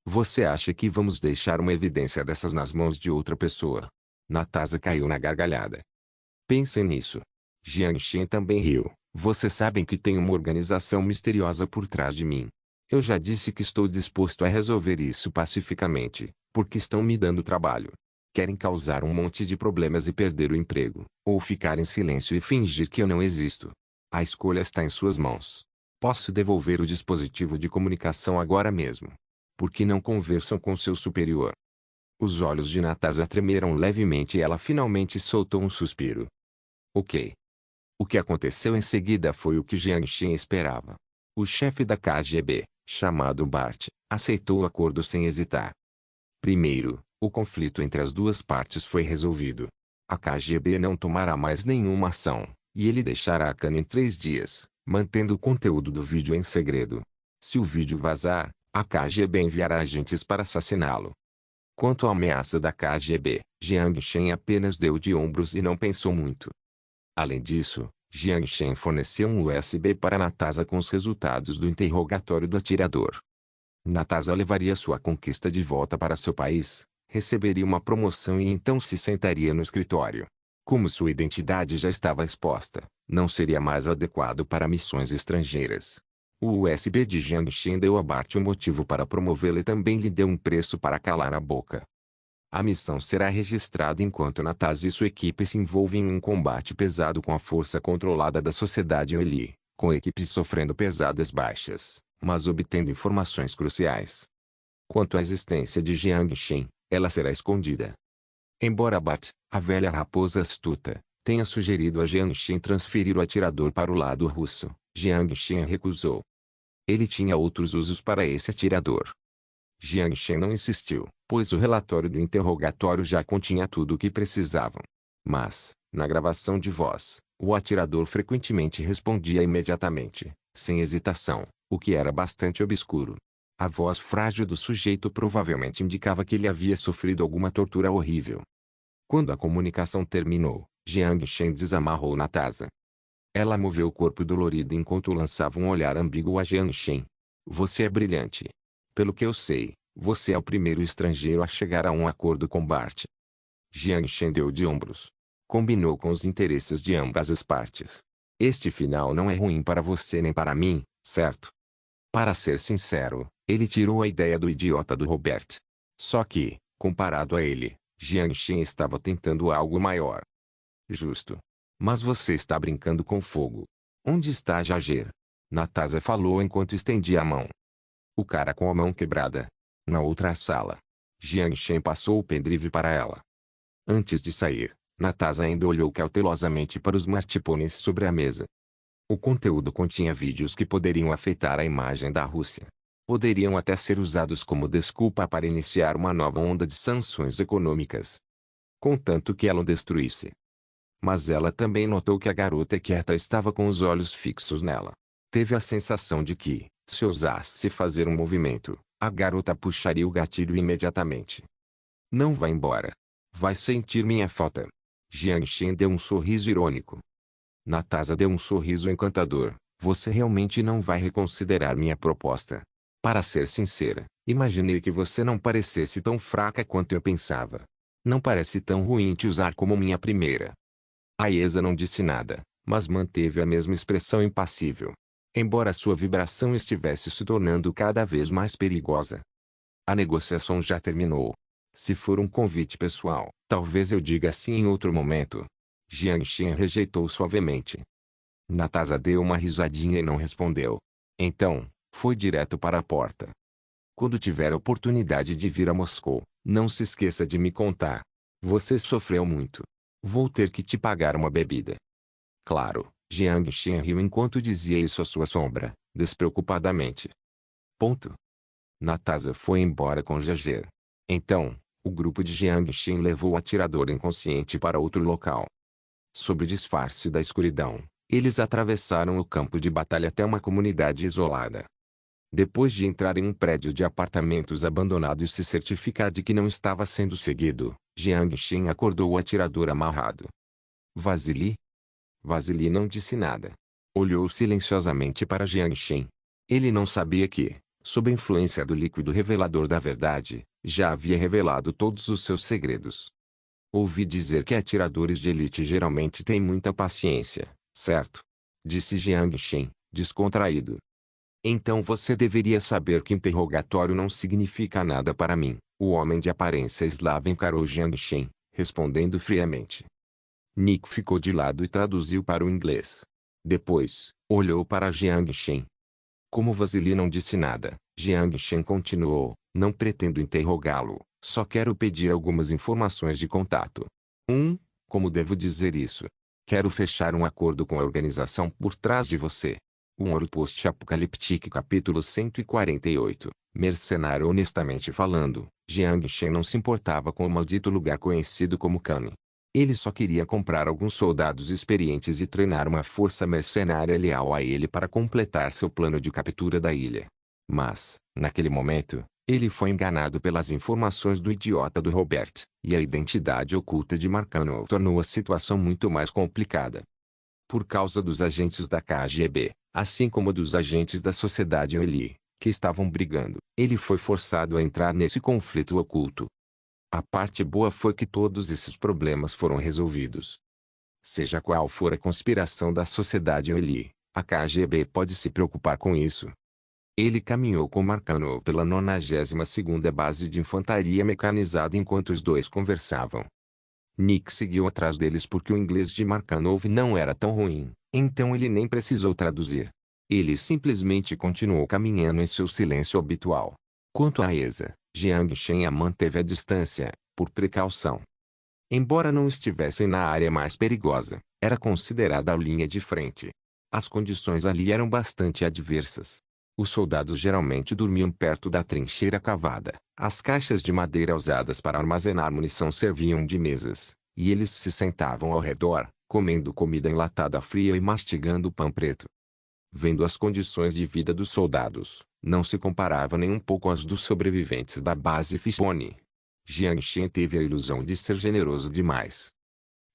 Você acha que vamos deixar uma evidência dessas nas mãos de outra pessoa? Natasha caiu na gargalhada. Pensem nisso. Jiang Shen também riu. Vocês sabem que tem uma organização misteriosa por trás de mim. Eu já disse que estou disposto a resolver isso pacificamente, porque estão me dando trabalho. Querem causar um monte de problemas e perder o emprego, ou ficar em silêncio e fingir que eu não existo. A escolha está em suas mãos. Posso devolver o dispositivo de comunicação agora mesmo. Por que não conversam com seu superior? Os olhos de Natasha tremeram levemente e ela finalmente soltou um suspiro. Ok. O que aconteceu em seguida foi o que Jiang Shen esperava. O chefe da KGB, chamado Bart, aceitou o acordo sem hesitar. Primeiro, o conflito entre as duas partes foi resolvido. A KGB não tomará mais nenhuma ação, e ele deixará a cana em 3 dias, mantendo o conteúdo do vídeo em segredo. Se o vídeo vazar, a KGB enviará agentes para assassiná-lo. Quanto à ameaça da KGB, Jiang Shen apenas deu de ombros e não pensou muito. Além disso, Jiang Shen forneceu um USB para Natasha com os resultados do interrogatório do atirador. Natasha levaria sua conquista de volta para seu país, receberia uma promoção e então se sentaria no escritório. Como sua identidade já estava exposta, não seria mais adequado para missões estrangeiras. O USB de Jiang Shen deu a Bart um motivo para promovê-lo e também lhe deu um preço para calar a boca. A missão será registrada enquanto Natasha e sua equipe se envolvem em um combate pesado com a força controlada da sociedade Eli, com equipes sofrendo pesadas baixas, mas obtendo informações cruciais. Quanto à existência de Jiang Shen, ela será escondida. Embora Bart, a velha raposa astuta, tenha sugerido a Jiang Shen transferir o atirador para o lado russo, Jiang Shen recusou. Ele tinha outros usos para esse atirador. Jiang Shen não insistiu, pois o relatório do interrogatório já continha tudo o que precisavam. Mas, na gravação de voz, o atirador frequentemente respondia imediatamente, sem hesitação, o que era bastante obscuro. A voz frágil do sujeito provavelmente indicava que ele havia sofrido alguma tortura horrível. Quando a comunicação terminou, Jiang Shen desamarrou Natasha. Ela moveu o corpo dolorido enquanto lançava um olhar ambíguo a Jiang Shen. Você é brilhante. Pelo que eu sei, você é o primeiro estrangeiro a chegar a um acordo com Bart. Jiang Shen deu de ombros. Combinou com os interesses de ambas as partes. Este final não é ruim para você nem para mim, certo? Para ser sincero, ele tirou a ideia do idiota do Robert. Só que, comparado a ele, Jiang Shen estava tentando algo maior. Justo. Mas você está brincando com fogo. Onde está Jager? Natasha falou enquanto estendia a mão. O cara com a mão quebrada. Na outra sala. Jiang Shen passou o pendrive para ela. Antes de sair, Natasha ainda olhou cautelosamente para os smartphones sobre a mesa. O conteúdo continha vídeos que poderiam afetar a imagem da Rússia. Poderiam até ser usados como desculpa para iniciar uma nova onda de sanções econômicas. Contanto que ela o destruísse. Mas ela também notou que a garota quieta estava com os olhos fixos nela. Teve a sensação de que, Se ousasse fazer um movimento, a garota puxaria o gatilho imediatamente. Não vá embora. Vai sentir minha falta. Jiang Shen deu um sorriso irônico. Natasha deu um sorriso encantador. Você realmente não vai reconsiderar minha proposta? Para ser sincera, imaginei que você não parecesse tão fraca quanto eu pensava. Não parece tão ruim te usar como minha primeira. Aiza não disse nada, mas manteve a mesma expressão impassível. Embora sua vibração estivesse se tornando cada vez mais perigosa. A negociação já terminou. Se for um convite pessoal, talvez eu diga sim em outro momento. Jiang Shen rejeitou suavemente. Natasha deu uma risadinha e não respondeu. Então, foi direto para a porta. Quando tiver a oportunidade de vir a Moscou, não se esqueça de me contar. Você sofreu muito. Vou ter que te pagar uma bebida. Claro, Jiang Shen riu enquanto dizia isso à sua sombra, despreocupadamente. Ponto. Natasha foi embora com Jaeger. Então, o grupo de Jiang Shen levou o atirador inconsciente para outro local. Sob o disfarce da escuridão, eles atravessaram o campo de batalha até uma comunidade isolada. Depois de entrar em um prédio de apartamentos abandonado e se certificar de que não estava sendo seguido, Jiang Shen acordou o atirador amarrado. Vasily? Vasily não disse nada. Olhou silenciosamente para Jiang Shen. Ele não sabia que, sob a influência do líquido revelador da verdade, já havia revelado todos os seus segredos. Ouvi dizer que atiradores de elite geralmente têm muita paciência, certo? Disse Jiang Shen, descontraído. Então você deveria saber que interrogatório não significa nada para mim. O homem de aparência eslava encarou Jiang Shen, respondendo friamente. Nick ficou de lado e traduziu para o inglês. Depois, olhou para Jiang Shen. Como Vasily não disse nada, Jiang Shen continuou, não pretendo interrogá-lo, só quero pedir algumas informações de contato. Como devo dizer isso? Quero fechar um acordo com a organização por trás de você. Um Ouro Post-Apocalíptico capítulo 148. Mercenário. Honestamente falando, Jiang Shen não se importava com o maldito lugar conhecido como Kami. Ele só queria comprar alguns soldados experientes e treinar uma força mercenária leal a ele para completar seu plano de captura da ilha. Mas, naquele momento, ele foi enganado pelas informações do idiota do Robert, e a identidade oculta de Marcanov tornou a situação muito mais complicada. Por causa dos agentes da KGB, assim como dos agentes da Sociedade Eli, que estavam brigando, ele foi forçado a entrar nesse conflito oculto. A parte boa foi que todos esses problemas foram resolvidos. Seja qual for a conspiração da Sociedade Eli, a KGB pode se preocupar com isso. Ele caminhou com Marcanov pela 92ª Base de Infantaria Mecanizada enquanto os dois conversavam. Nick seguiu atrás deles porque o inglês de Marcanov não era tão ruim, então ele nem precisou traduzir. Ele simplesmente continuou caminhando em seu silêncio habitual. Quanto a Aiza, Jiang Shen a manteve à distância, por precaução. Embora não estivessem na área mais perigosa, era considerada a linha de frente. As condições ali eram bastante adversas. Os soldados geralmente dormiam perto da trincheira cavada. As caixas de madeira usadas para armazenar munição serviam de mesas, e eles se sentavam ao redor, comendo comida enlatada fria e mastigando pão preto. Vendo as condições de vida dos soldados, não se comparava nem um pouco às dos sobreviventes da base Fishbone. Jiang Shen teve a ilusão de ser generoso demais.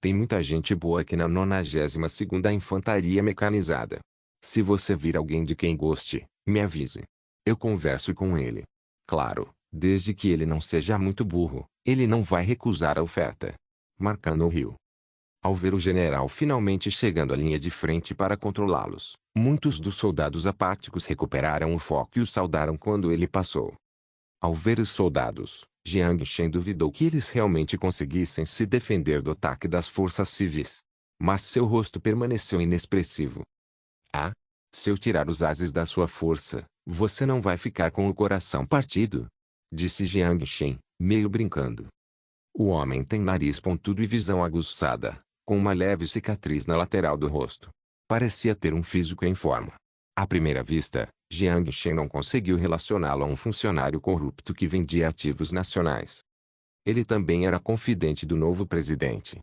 Tem muita gente boa aqui na 92ª Infantaria Mecanizada. Se você vir alguém de quem goste, me avise. Eu converso com ele. Claro, desde que ele não seja muito burro, ele não vai recusar a oferta. Marcano riu. Ao ver o general finalmente chegando à linha de frente para controlá-los, muitos dos soldados apáticos recuperaram o foco e o saudaram quando ele passou. Ao ver os soldados, Jiang Shen duvidou que eles realmente conseguissem se defender do ataque das forças civis. Mas seu rosto permaneceu inexpressivo. Ah? Se eu tirar os ases da sua força, você não vai ficar com o coração partido? Disse Jiang Shen, meio brincando. O homem tem nariz pontudo e visão aguçada, com uma leve cicatriz na lateral do rosto. Parecia ter um físico em forma. À primeira vista, Jiang Shen não conseguiu relacioná-lo a um funcionário corrupto que vendia ativos nacionais. Ele também era confidente do novo presidente.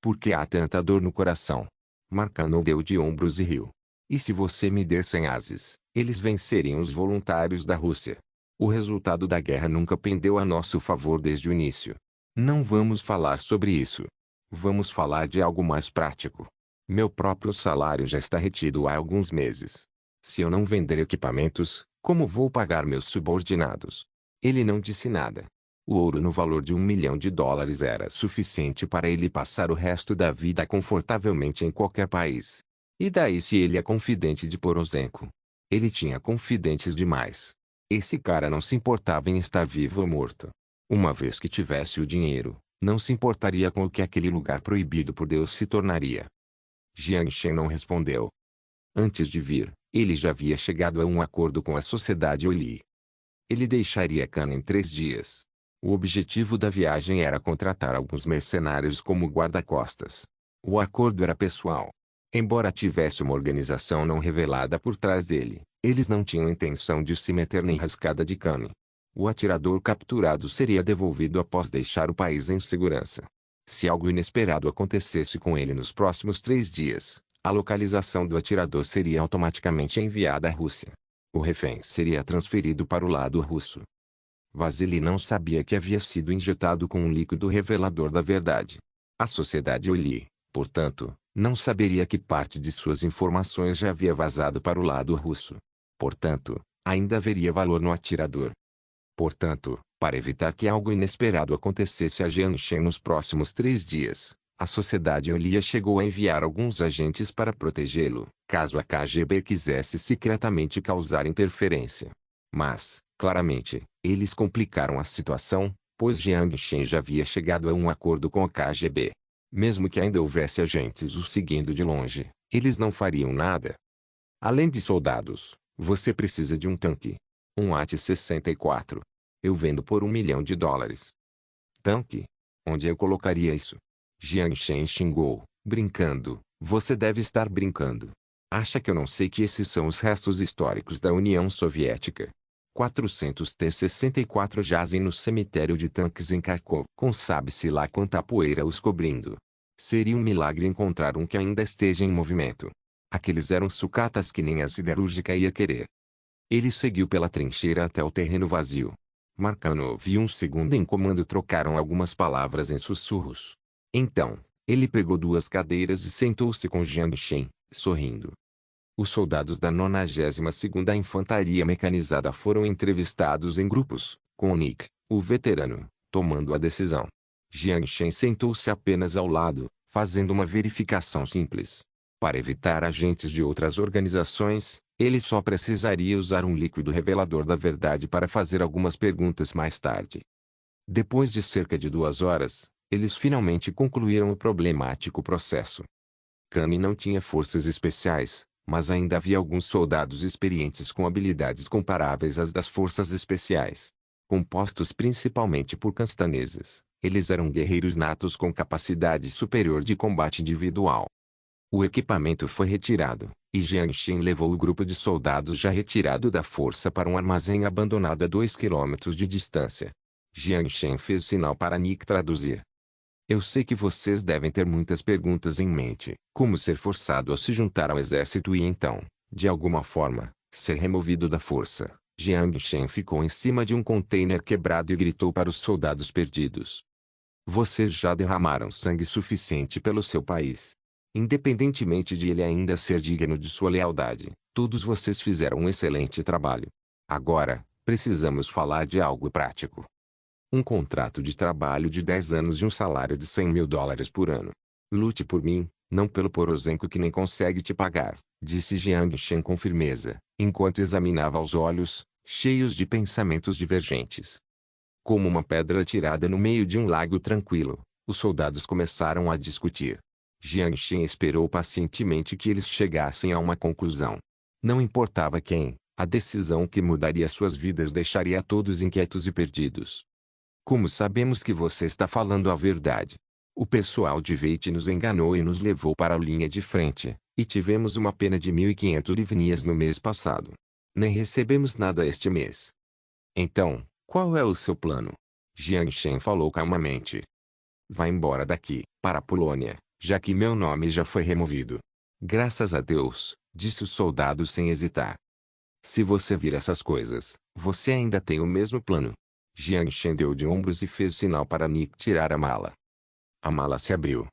Por que há tanta dor no coração? Marcano deu de ombros e riu. E se você me der 100 ases, eles venceriam os voluntários da Rússia. O resultado da guerra nunca pendeu a nosso favor desde o início. Não vamos falar sobre isso. Vamos falar de algo mais prático. Meu próprio salário já está retido há alguns meses. Se eu não vender equipamentos, como vou pagar meus subordinados? Ele não disse nada. O ouro no valor de US$ 1 milhão era suficiente para ele passar o resto da vida confortavelmente em qualquer país. E daí se ele é confidente de Poroshenko? Ele tinha confidentes demais. Esse cara não se importava em estar vivo ou morto. Uma vez que tivesse o dinheiro, não se importaria com o que aquele lugar proibido por Deus se tornaria. Jiang Shen não respondeu. Antes de vir, ele já havia chegado a um acordo com a sociedade Oli. Ele deixaria Cana em 3 dias. O objetivo da viagem era contratar alguns mercenários como guarda-costas. O acordo era pessoal. Embora tivesse uma organização não revelada por trás dele, eles não tinham intenção de se meter na enrascada de Kane. O atirador capturado seria devolvido após deixar o país em segurança. Se algo inesperado acontecesse com ele nos próximos 3 dias, a localização do atirador seria automaticamente enviada à Rússia. O refém seria transferido para o lado russo. Vasily não sabia que havia sido injetado com um líquido revelador da verdade. A sociedade Oli, portanto, não saberia que parte de suas informações já havia vazado para o lado russo. Portanto, ainda haveria valor no atirador. Portanto, para evitar que algo inesperado acontecesse a Jiang Shen nos próximos 3 dias, a sociedade Olia chegou a enviar alguns agentes para protegê-lo, caso a KGB quisesse secretamente causar interferência. Mas, claramente, eles complicaram a situação, pois Jiang Shen já havia chegado a um acordo com a KGB. Mesmo que ainda houvesse agentes o seguindo de longe, eles não fariam nada. Além de soldados, você precisa de um tanque. Um AT-64. Eu vendo por US$ 1 milhão. Tanque? Onde eu colocaria isso? Jiang Shen xingou, brincando. Você deve estar brincando. Acha que eu não sei que esses são os restos históricos da União Soviética? 400 T-64 jazem no cemitério de tanques em Kharkov, com sabe-se lá quanta poeira os cobrindo. Seria um milagre encontrar um que ainda esteja em movimento. Aqueles eram sucatas que nem a siderúrgica ia querer. Ele seguiu pela trincheira até o terreno vazio. Markanov e um segundo em comando trocaram algumas palavras em sussurros. Então, ele pegou 2 cadeiras e sentou-se com Jiang Shen, sorrindo. Os soldados da 92ª Infantaria Mecanizada foram entrevistados em grupos, com Nick, o veterano, tomando a decisão. Jiang Shen sentou-se apenas ao lado, fazendo uma verificação simples. Para evitar agentes de outras organizações, ele só precisaria usar um líquido revelador da verdade para fazer algumas perguntas mais tarde. Depois de cerca de 2 horas, eles finalmente concluíram o problemático processo. Kami não tinha forças especiais, mas ainda havia alguns soldados experientes com habilidades comparáveis às das forças especiais. Compostos principalmente por castaneses, eles eram guerreiros natos com capacidade superior de combate individual. O equipamento foi retirado, e Jiang Shen levou o grupo de soldados já retirado da força para um armazém abandonado a 2 quilômetros de distância. Jiang Shen fez sinal para Nick traduzir. Eu sei que vocês devem ter muitas perguntas em mente, como ser forçado a se juntar ao exército e então, de alguma forma, ser removido da força. Jiang Shen ficou em cima de um container quebrado e gritou para os soldados perdidos. Vocês já derramaram sangue suficiente pelo seu país. Independentemente de ele ainda ser digno de sua lealdade, todos vocês fizeram um excelente trabalho. Agora, precisamos falar de algo prático. Um contrato de trabalho de 10 anos e um salário de US$ 100.000 por ano. Lute por mim, não pelo Poroshenko que nem consegue te pagar, disse Jiang Shen com firmeza, enquanto examinava os olhos, cheios de pensamentos divergentes. Como uma pedra tirada no meio de um lago tranquilo, os soldados começaram a discutir. Jiang Shen esperou pacientemente que eles chegassem a uma conclusão. Não importava quem, a decisão que mudaria suas vidas deixaria todos inquietos e perdidos. Como sabemos que você está falando a verdade? O pessoal de Veit nos enganou e nos levou para a linha de frente, e tivemos uma pena de 1.500 hryvnias no mês passado. Nem recebemos nada este mês. Então, qual é o seu plano? Jiang Shen falou calmamente. Vá embora daqui, para a Polônia, já que meu nome já foi removido. Graças a Deus, disse o soldado sem hesitar. Se você vir essas coisas, você ainda tem o mesmo plano. Jiang Shen deu de ombros e fez sinal para Nick tirar a mala. A mala se abriu,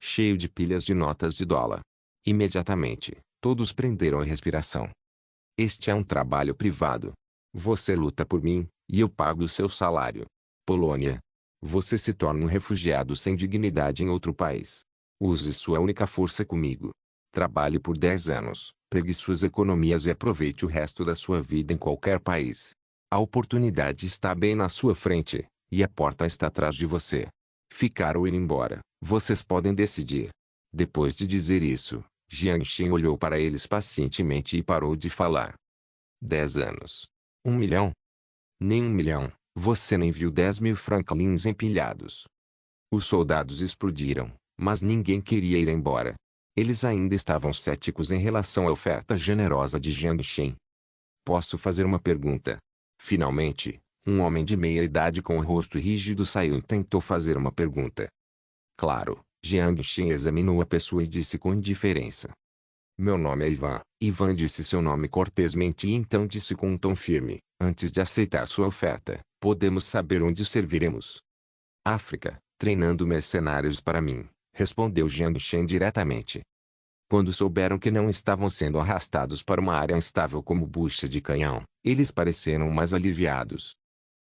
cheio de pilhas de notas de dólar. Imediatamente, todos prenderam a respiração. Este é um trabalho privado. Você luta por mim, e eu pago o seu salário. Polônia. Você se torna um refugiado sem dignidade em outro país. Use sua única força comigo. Trabalhe por 10 anos, pegue suas economias e aproveite o resto da sua vida em qualquer país. A oportunidade está bem na sua frente, e a porta está atrás de você. Ficar ou ir embora, vocês podem decidir. Depois de dizer isso, Jiang Shen olhou para eles pacientemente e parou de falar. 10 anos. 1 milhão? Nem 1 milhão, você nem viu 10.000 franklins empilhados. Os soldados explodiram, mas ninguém queria ir embora. Eles ainda estavam céticos em relação à oferta generosa de Jiang Shen. Posso fazer uma pergunta? Finalmente, um homem de meia idade com o rosto rígido saiu e tentou fazer uma pergunta. Claro, Jiang Shen examinou a pessoa e disse com indiferença. Meu nome é Ivan. Ivan disse seu nome cortesmente e então disse com um tom firme, antes de aceitar sua oferta, podemos saber onde serviremos? África, treinando mercenários para mim, respondeu Jiang Shen diretamente. Quando souberam que não estavam sendo arrastados para uma área instável como bucha de canhão, eles pareceram mais aliviados.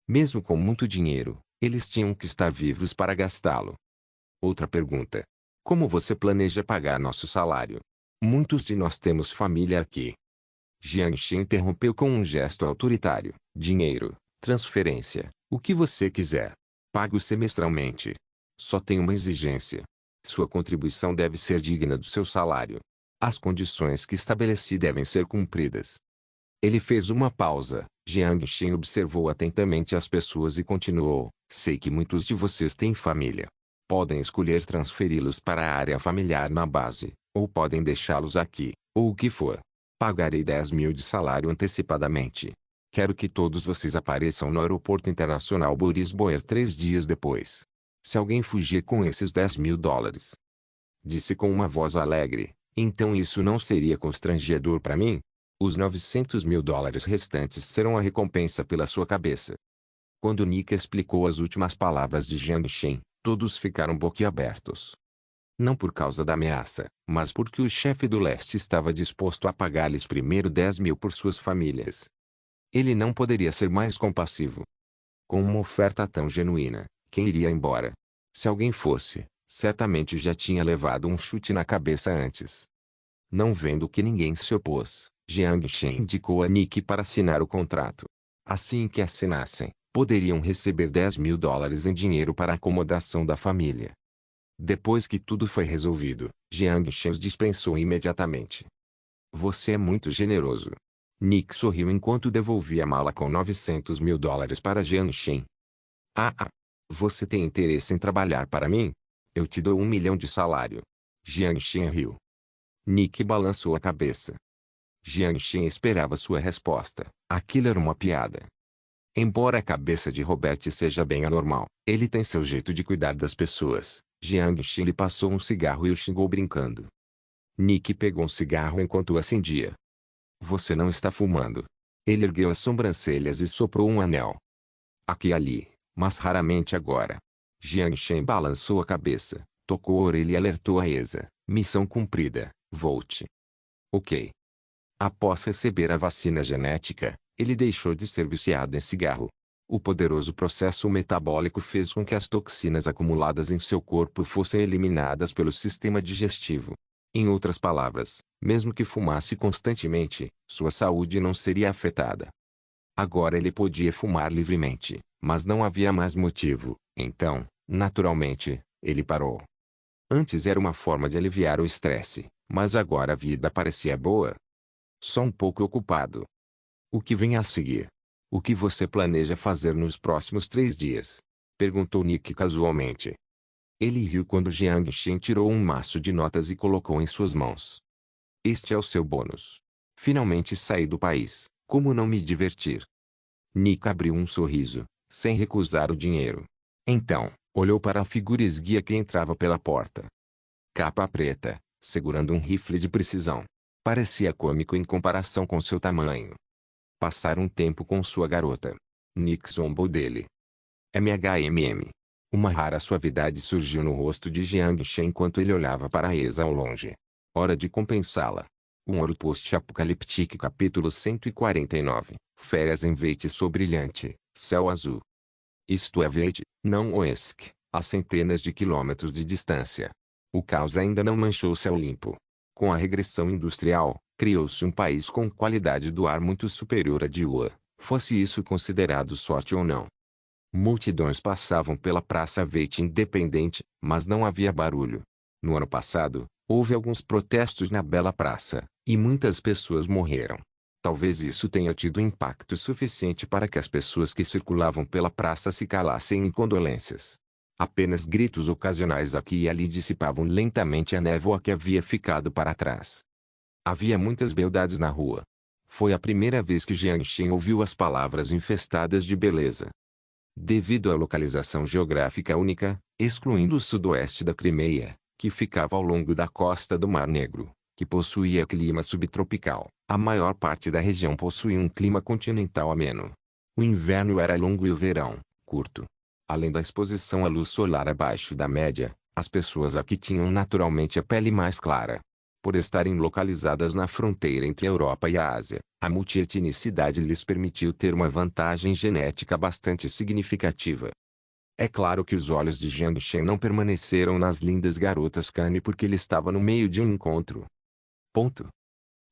Mesmo com muito dinheiro, eles tinham que estar vivos para gastá-lo. Outra pergunta. Como você planeja pagar nosso salário? Muitos de nós temos família aqui. Jiang Shen interrompeu com um gesto autoritário. Dinheiro, transferência, o que você quiser. Pago semestralmente. Só tenho uma exigência. Sua contribuição deve ser digna do seu salário. As condições que estabeleci devem ser cumpridas. Ele fez uma pausa. Jiang Shen observou atentamente as pessoas e continuou. Sei que muitos de vocês têm família. Podem escolher transferi-los para a área familiar na base, ou podem deixá-los aqui, ou o que for. Pagarei 10.000 de salário antecipadamente. Quero que todos vocês apareçam no aeroporto internacional Boris Boer 3 dias depois. Se alguém fugir com esses 10.000 dólares, disse com uma voz alegre, então isso não seria constrangedor para mim? Os 900.000 dólares restantes serão a recompensa pela sua cabeça. Quando Nick explicou as últimas palavras de Jiang Shen, todos ficaram boquiabertos. Não por causa da ameaça, mas porque o chefe do leste estava disposto a pagar-lhes primeiro 10.000 por suas famílias. Ele não poderia ser mais compassivo. Com uma oferta tão genuína, quem iria embora? Se alguém fosse, certamente já tinha levado um chute na cabeça antes. Não vendo que ninguém se opôs, Jiang Shen indicou a Nick para assinar o contrato. Assim que assinassem, poderiam receber 10.000 dólares em dinheiro para a acomodação da família. Depois que tudo foi resolvido, Jiang Shen os dispensou imediatamente. Você é muito generoso. Nick sorriu enquanto devolvia a mala com 900.000 dólares para Jiang Shen. Você tem interesse em trabalhar para mim? Eu te dou 1 milhão de salário. Jiang Shen riu. Nick balançou a cabeça. Jiang Shen esperava sua resposta. Aquilo era uma piada. Embora a cabeça de Robert seja bem anormal, ele tem seu jeito de cuidar das pessoas. Jiang Shen lhe passou um cigarro e o xingou brincando. Nick pegou um cigarro enquanto o acendia. Você não está fumando. Ele ergueu as sobrancelhas e soprou um anel. Aqui e ali, mas raramente agora. Jiang Shen balançou a cabeça, tocou a orelha e alertou a Esa. Missão cumprida, volte. Ok. Após receber a vacina genética, ele deixou de ser viciado em cigarro. O poderoso processo metabólico fez com que as toxinas acumuladas em seu corpo fossem eliminadas pelo sistema digestivo. Em outras palavras, mesmo que fumasse constantemente, sua saúde não seria afetada. Agora ele podia fumar livremente, mas não havia mais motivo, então, naturalmente, ele parou. Antes era uma forma de aliviar o estresse, mas agora a vida parecia boa. Só um pouco ocupado. O que vem a seguir? O que você planeja fazer nos próximos 3 dias? Perguntou Nick casualmente. Ele riu quando Jiang Shen tirou um maço de notas e colocou em suas mãos. Este é o seu bônus. Finalmente saí do país, como não me divertir? Nick abriu um sorriso, sem recusar o dinheiro. Então, olhou para a figura esguia que entrava pela porta. Capa preta, segurando um rifle de precisão. Parecia cômico em comparação com seu tamanho. Passar um tempo com sua garota. Nick zombou dele. MHMM. Uma rara suavidade surgiu no rosto de Jiang Shen enquanto ele olhava para Aesa ao longe. Hora de compensá-la. Um ouro post-apocalíptico capítulo 149. Férias em Veitisou brilhante, céu azul. Isto é Veit, não Oesk, a centenas de quilômetros de distância. O caos ainda não manchou o céu limpo. Com a regressão industrial, criou-se um país com qualidade do ar muito superior à de Ua, fosse isso considerado sorte ou não. Multidões passavam pela Praça Veit Independente, mas não havia barulho. No ano passado, houve alguns protestos na bela praça, e muitas pessoas morreram. Talvez isso tenha tido impacto suficiente para que as pessoas que circulavam pela praça se calassem em condolências. Apenas gritos ocasionais aqui e ali dissipavam lentamente a névoa que havia ficado para trás. Havia muitas beldades na rua. Foi a primeira vez que Jiang Shen ouviu as palavras infestadas de beleza. Devido à localização geográfica única, excluindo o sudoeste da Crimeia, que ficava ao longo da costa do Mar Negro, que possuía clima subtropical, a maior parte da região possuía um clima continental ameno. O inverno era longo e o verão, curto. Além da exposição à luz solar abaixo da média, as pessoas aqui tinham naturalmente a pele mais clara. Por estarem localizadas na fronteira entre a Europa e a Ásia, a multietnicidade lhes permitiu ter uma vantagem genética bastante significativa. É claro que os olhos de Jiang Shen não permaneceram nas lindas garotas Kane porque ele estava no meio de um encontro. Ponto.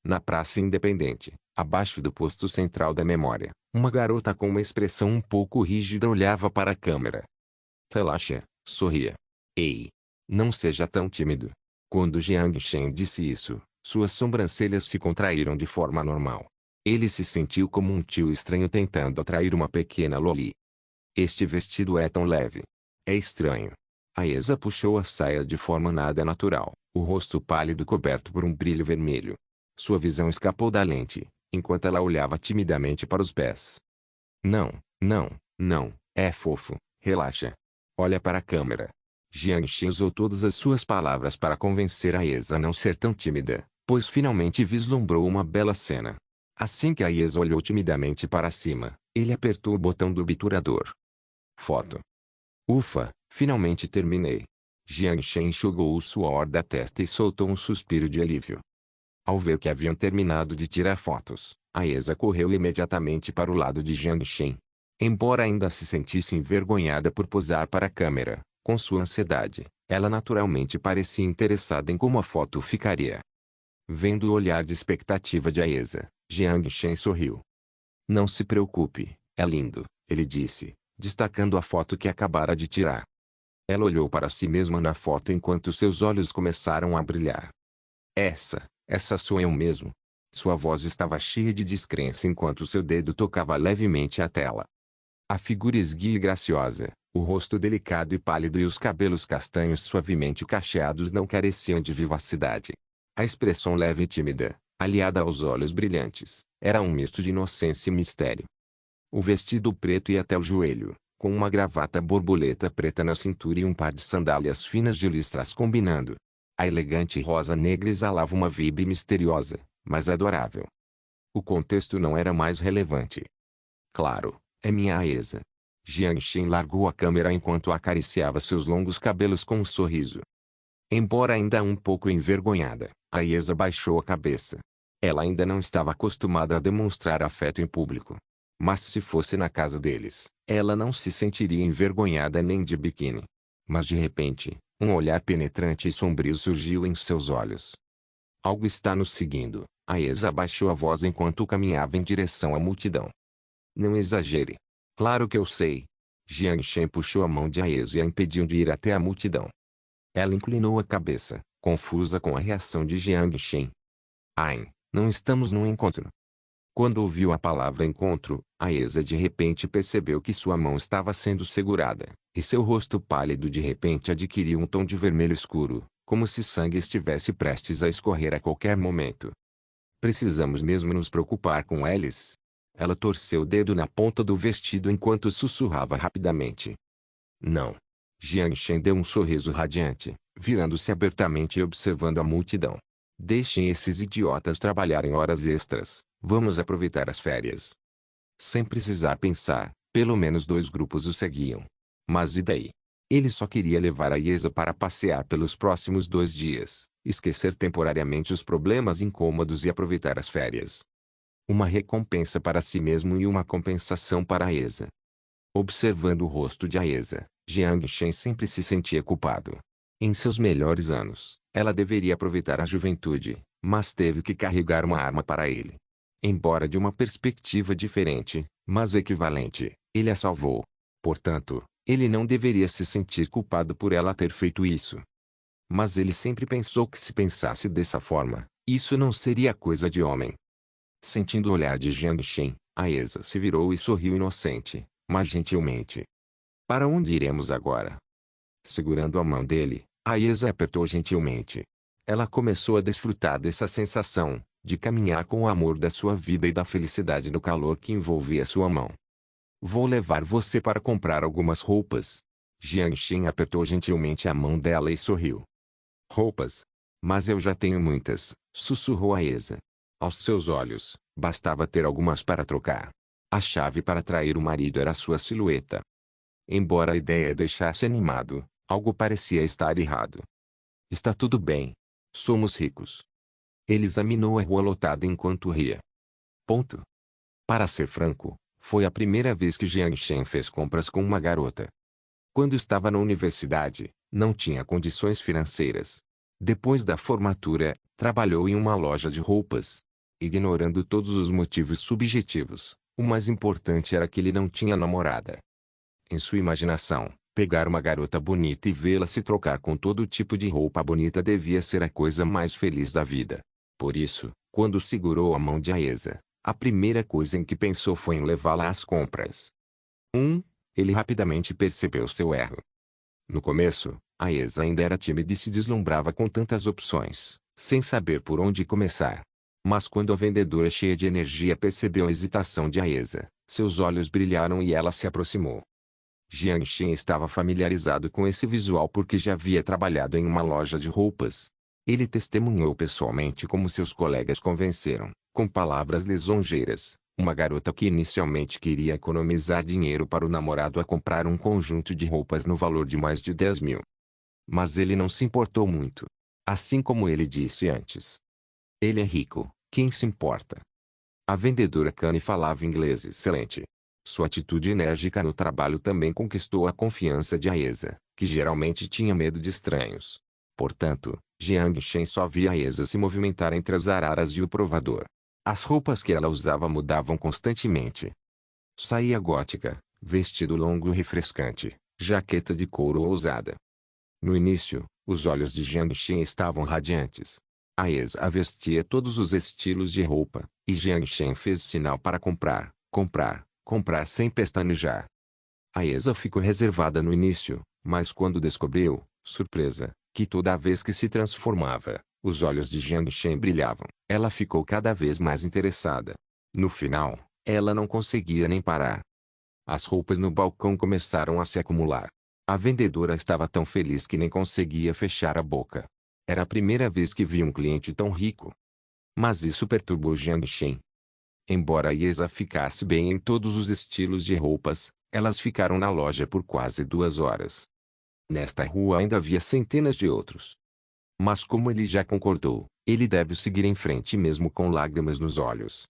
Na Praça Independente, abaixo do posto central da memória, uma garota com uma expressão um pouco rígida olhava para a câmera. Relaxa, sorria. Ei! Não seja tão tímido. Quando Jiang Shen disse isso, suas sobrancelhas se contraíram de forma normal. Ele se sentiu como um tio estranho tentando atrair uma pequena loli. Este vestido é tão leve. É estranho. Aesa puxou a saia de forma nada natural, o rosto pálido coberto por um brilho vermelho. Sua visão escapou da lente, enquanto ela olhava timidamente para os pés. Não, é fofo, relaxa. Olha para a câmera. Jiang Shen usou todas as suas palavras para convencer Aesa a não ser tão tímida, pois finalmente vislumbrou uma bela cena. Assim que Aesa olhou timidamente para cima, ele apertou o botão do obturador. Foto. Ufa, finalmente terminei. Jiang Shen enxugou o suor da testa e soltou um suspiro de alívio. Ao ver que haviam terminado de tirar fotos, Aesa correu imediatamente para o lado de Jiang Shen. Embora ainda se sentisse envergonhada por posar para a câmera, com sua ansiedade, ela naturalmente parecia interessada em como a foto ficaria. Vendo o olhar de expectativa de Aesa, Jiang Shen sorriu. Não se preocupe, é lindo, ele disse, destacando a foto que acabara de tirar. Ela olhou para si mesma na foto enquanto seus olhos começaram a brilhar. Essa sou eu mesmo. Sua voz estava cheia de descrença enquanto seu dedo tocava levemente a tela. A figura esguia e graciosa, o rosto delicado e pálido e os cabelos castanhos suavemente cacheados não careciam de vivacidade. A expressão leve e tímida, aliada aos olhos brilhantes, era um misto de inocência e mistério. O vestido preto ia até o joelho, com uma gravata borboleta preta na cintura e um par de sandálias finas de listras combinando. A elegante rosa negra exalava uma vibe misteriosa, mas adorável. O contexto não era mais relevante. Claro, é minha Aesa. Jiang Shen largou a câmera enquanto acariciava seus longos cabelos com um sorriso. Embora ainda um pouco envergonhada, Aesa baixou a cabeça. Ela ainda não estava acostumada a demonstrar afeto em público. Mas se fosse na casa deles, ela não se sentiria envergonhada nem de biquíni. Mas de repente, um olhar penetrante e sombrio surgiu em seus olhos. Algo está nos seguindo. Aesa abaixou a voz enquanto caminhava em direção à multidão. Não exagere. Claro que eu sei. Jiang Shen puxou a mão de Aesa e a impediu de ir até a multidão. Ela inclinou a cabeça, confusa com a reação de Jiang Shen. Ai, não estamos num encontro. Quando ouviu a palavra encontro, Aesa de repente percebeu que sua mão estava sendo segurada, e seu rosto pálido de repente adquiriu um tom de vermelho escuro, como se sangue estivesse prestes a escorrer a qualquer momento. Precisamos mesmo nos preocupar com eles? Ela torceu o dedo na ponta do vestido enquanto sussurrava rapidamente. Não. Jiang Shen deu um sorriso radiante. virando-se abertamente e observando a multidão. Deixem esses idiotas trabalharem horas extras, vamos aproveitar as férias. Sem precisar pensar, pelo menos 2 grupos o seguiam. Mas e daí? Ele só queria levar a Yesa para passear pelos próximos 2 dias, esquecer temporariamente os problemas incômodos e aproveitar as férias. Uma recompensa para si mesmo e uma compensação para a Yesa. Observando o rosto de Aesa, Jiang Shen sempre se sentia culpado. Em seus melhores anos, ela deveria aproveitar a juventude, mas teve que carregar uma arma para ele. Embora de uma perspectiva diferente, mas equivalente, ele a salvou. Portanto, ele não deveria se sentir culpado por ela ter feito isso. Mas ele sempre pensou que se pensasse dessa forma, isso não seria coisa de homem. Sentindo o olhar de Jiang Shen, Aesa se virou e sorriu inocente, mas gentilmente. Para onde iremos agora? Segurando a mão dele, Aesa apertou gentilmente. Ela começou a desfrutar dessa sensação, de caminhar com o amor da sua vida e da felicidade no calor que envolvia sua mão. Vou levar você para comprar algumas roupas. Jiang Shen apertou gentilmente a mão dela e sorriu. Roupas? Mas eu já tenho muitas, sussurrou Aesa. Aos seus olhos, bastava ter algumas para trocar. A chave para atrair o marido era sua silhueta. Embora a ideia deixasse animado, algo parecia estar errado. Está tudo bem. Somos ricos. Ele examinou a rua lotada enquanto ria. Ponto. Para ser franco, foi a primeira vez que Jiang Shen fez compras com uma garota. Quando estava na universidade, não tinha condições financeiras. Depois da formatura, trabalhou em uma loja de roupas. Ignorando todos os motivos subjetivos, o mais importante era que ele não tinha namorada. Em sua imaginação, pegar uma garota bonita e vê-la se trocar com todo tipo de roupa bonita devia ser a coisa mais feliz da vida. Por isso, quando segurou a mão de Aesa, a primeira coisa em que pensou foi em levá-la às compras. Ele rapidamente percebeu seu erro. No começo, Aesa ainda era tímida e se deslumbrava com tantas opções, sem saber por onde começar. Mas quando a vendedora cheia de energia percebeu a hesitação de Aesa, seus olhos brilharam e ela se aproximou. Jiang Shen estava familiarizado com esse visual porque já havia trabalhado em uma loja de roupas. Ele testemunhou pessoalmente como seus colegas convenceram, com palavras lisonjeiras, uma garota que inicialmente queria economizar dinheiro para o namorado a comprar um conjunto de roupas no valor de mais de 10 mil. Mas ele não se importou muito. Assim como ele disse antes. Ele é rico, quem se importa? A vendedora Kane falava inglês excelente. Sua atitude enérgica no trabalho também conquistou a confiança de Aesa, que geralmente tinha medo de estranhos. Portanto, Jiang Shen só via Aesa se movimentar entre as araras e o provador. As roupas que ela usava mudavam constantemente. Saia gótica, vestido longo e refrescante, jaqueta de couro ousada. No início, os olhos de Jiang Shen estavam radiantes. Aesa vestia todos os estilos de roupa, e Jiang Shen fez sinal para comprar, comprar, comprar sem pestanejar. Aesa ficou reservada no início, mas quando descobriu, surpresa, que toda vez que se transformava, os olhos de Jiang Shen brilhavam, ela ficou cada vez mais interessada. No final, ela não conseguia nem parar. As roupas no balcão começaram a se acumular. A vendedora estava tão feliz que nem conseguia fechar a boca. Era a primeira vez que via um cliente tão rico. Mas isso perturbou Jiang Shen. Embora Aesa ficasse bem em todos os estilos de roupas, elas ficaram na loja por quase 2 horas. Nesta rua ainda havia centenas de outros. Mas como ele já concordou, ele deve seguir em frente mesmo com lágrimas nos olhos.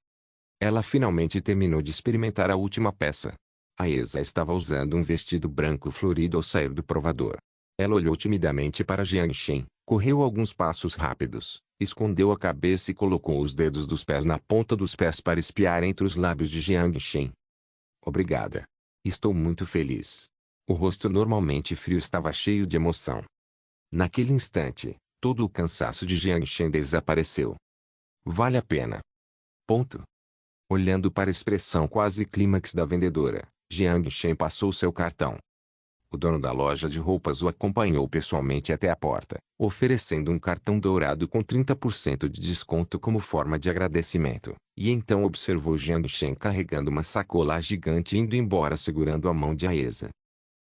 Ela finalmente terminou de experimentar a última peça. Aesa estava usando um vestido branco florido ao sair do provador. Ela olhou timidamente para Jiang Shen, correu alguns passos rápidos, escondeu a cabeça e colocou os dedos dos pés na ponta dos pés para espiar entre os lábios de Jiang Shen. Obrigada. Estou muito feliz. O rosto normalmente frio estava cheio de emoção. Naquele instante, todo o cansaço de Jiang Shen desapareceu. Vale a pena. Ponto. Olhando para a expressão quase clímax da vendedora, Jiang Shen passou seu cartão. O dono da loja de roupas o acompanhou pessoalmente até a porta, oferecendo um cartão dourado com 30% de desconto como forma de agradecimento, e então observou Jiang Shen carregando uma sacola gigante indo embora segurando a mão de Aesa.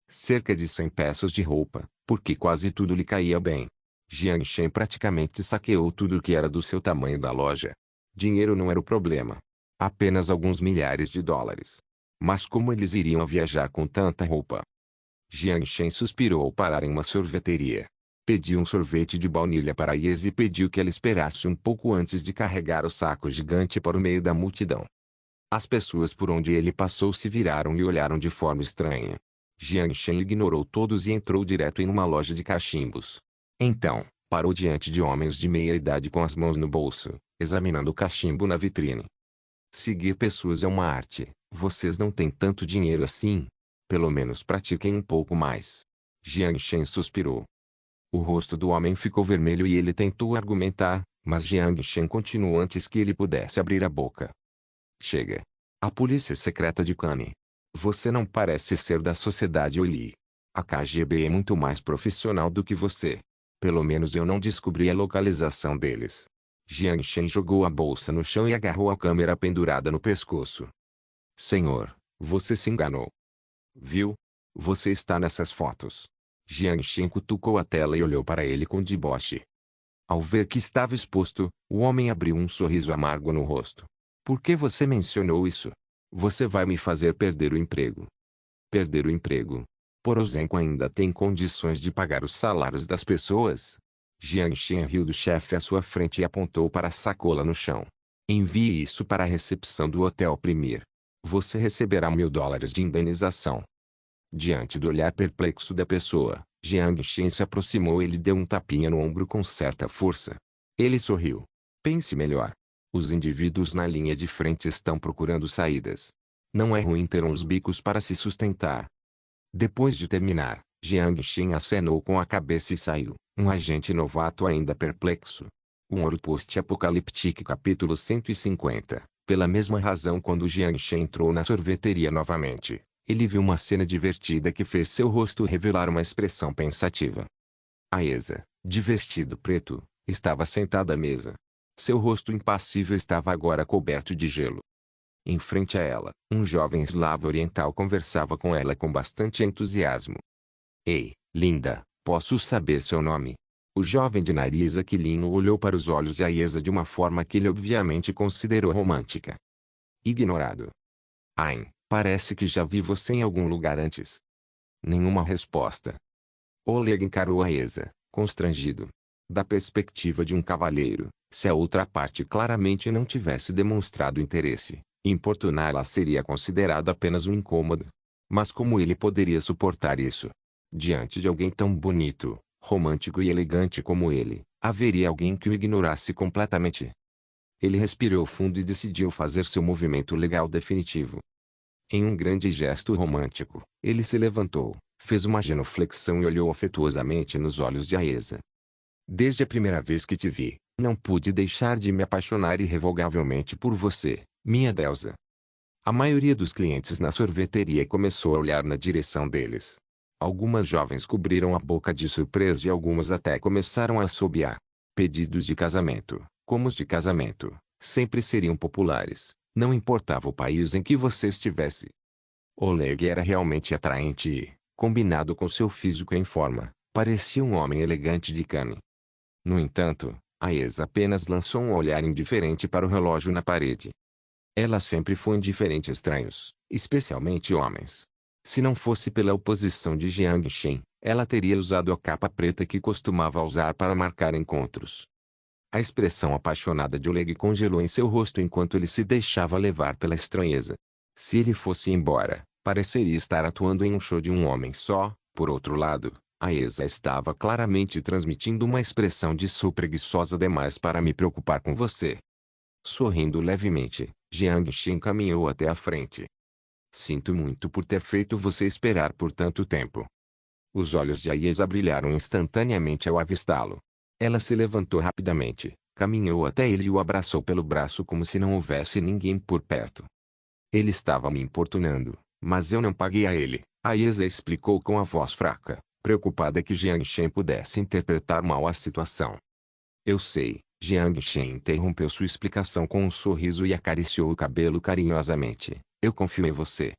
Cerca de 100 peças de roupa, porque quase tudo lhe caía bem. Jiang Shen praticamente saqueou tudo o que era do seu tamanho da loja. Dinheiro não era o problema. Apenas alguns milhares de dólares. Mas como eles iriam viajar com tanta roupa? Jiang Shen suspirou ao parar em uma sorveteria. Pediu um sorvete de baunilha para Yeze e pediu que ela esperasse um pouco antes de carregar o saco gigante para o meio da multidão. As pessoas por onde ele passou se viraram e olharam de forma estranha. Jiang Shen ignorou todos e entrou direto em uma loja de cachimbos. Então, parou diante de homens de meia idade com as mãos no bolso, examinando o cachimbo na vitrine. Seguir pessoas é uma arte. Vocês não têm tanto dinheiro assim? Pelo menos pratiquem um pouco mais. Jiang Shen suspirou. O rosto do homem ficou vermelho e ele tentou argumentar, mas Jiang Shen continuou antes que ele pudesse abrir a boca. Chega. A polícia secreta de Kane. Você não parece ser da sociedade Oli. A KGB é muito mais profissional do que você. Pelo menos eu não descobri a localização deles. Jiang Shen jogou a bolsa no chão e agarrou a câmera pendurada no pescoço. Senhor, você se enganou. Viu? Você está nessas fotos. Jiang Shen cutucou a tela e olhou para ele com deboche. Ao ver que estava exposto, o homem abriu um sorriso amargo no rosto. Por que você mencionou isso? Você vai me fazer perder o emprego. Perder o emprego? Poroshenko ainda tem condições de pagar os salários das pessoas? Jiang Shen riu do chefe à sua frente e apontou para a sacola no chão. Envie isso para a recepção do Hotel Premier. Você receberá $1000 de indenização. Diante do olhar perplexo da pessoa, Jiang Shen se aproximou e lhe deu um tapinha no ombro com certa força. Ele sorriu. Pense melhor. Os indivíduos na linha de frente estão procurando saídas. Não é ruim ter uns bicos para se sustentar. Depois de terminar, Jiang Shen acenou com a cabeça e saiu, um agente novato ainda perplexo. Um Ouro Post-Apocaliptique capítulo 150. Pela mesma razão, quando Jiang Shen entrou na sorveteria novamente, ele viu uma cena divertida que fez seu rosto revelar uma expressão pensativa. A Esa, de vestido preto, estava sentada à mesa. Seu rosto impassível estava agora coberto de gelo. Em frente a ela, um jovem eslavo oriental conversava com ela com bastante entusiasmo. Ei, linda, posso saber seu nome? O jovem de nariz aquilino olhou para os olhos de Aiesa de uma forma que ele obviamente considerou romântica. Ignorado. Ain, parece que já vi você em algum lugar antes. Nenhuma resposta. Oleg encarou Aiesa, constrangido. Da perspectiva de um cavalheiro, se a outra parte claramente não tivesse demonstrado interesse, importuná-la seria considerado apenas um incômodo. Mas como ele poderia suportar isso? Diante de alguém tão bonito, romântico e elegante como ele, haveria alguém que o ignorasse completamente? Ele respirou fundo e decidiu fazer seu movimento legal definitivo. Em um grande gesto romântico, ele se levantou, fez uma genuflexão e olhou afetuosamente nos olhos de Aiesa. Desde a primeira vez que te vi, não pude deixar de me apaixonar irrevogavelmente por você, minha deusa. A maioria dos clientes na sorveteria começou a olhar na direção deles. Algumas jovens cobriram a boca de surpresa e algumas até começaram a assobiar. Pedidos de casamento, como os de casamento, sempre seriam populares, não importava o país em que você estivesse. Oleg era realmente atraente e, combinado com seu físico em forma, parecia um homem elegante de Kane. No entanto, Aiesa apenas lançou um olhar indiferente para o relógio na parede. Ela sempre foi indiferente a estranhos, especialmente homens. Se não fosse pela oposição de Jiang Shen, ela teria usado a capa preta que costumava usar para marcar encontros. A expressão apaixonada de Oleg congelou em seu rosto enquanto ele se deixava levar pela estranheza. Se ele fosse embora, pareceria estar atuando em um show de um homem só. Por outro lado, Aiesa estava claramente transmitindo uma expressão de sou preguiçosa demais para me preocupar com você. Sorrindo levemente, Jiang Shen caminhou até a frente. Sinto muito por ter feito você esperar por tanto tempo. Os olhos de Aiesa brilharam instantaneamente ao avistá-lo. Ela se levantou rapidamente, caminhou até ele e o abraçou pelo braço como se não houvesse ninguém por perto. Ele estava me importunando, mas eu não paguei a ele, Aiesa explicou com a voz fraca, preocupada que Jiang Shen pudesse interpretar mal a situação. Eu sei, Jiang Shen interrompeu sua explicação com um sorriso e acariciou o cabelo carinhosamente. Eu confio em você.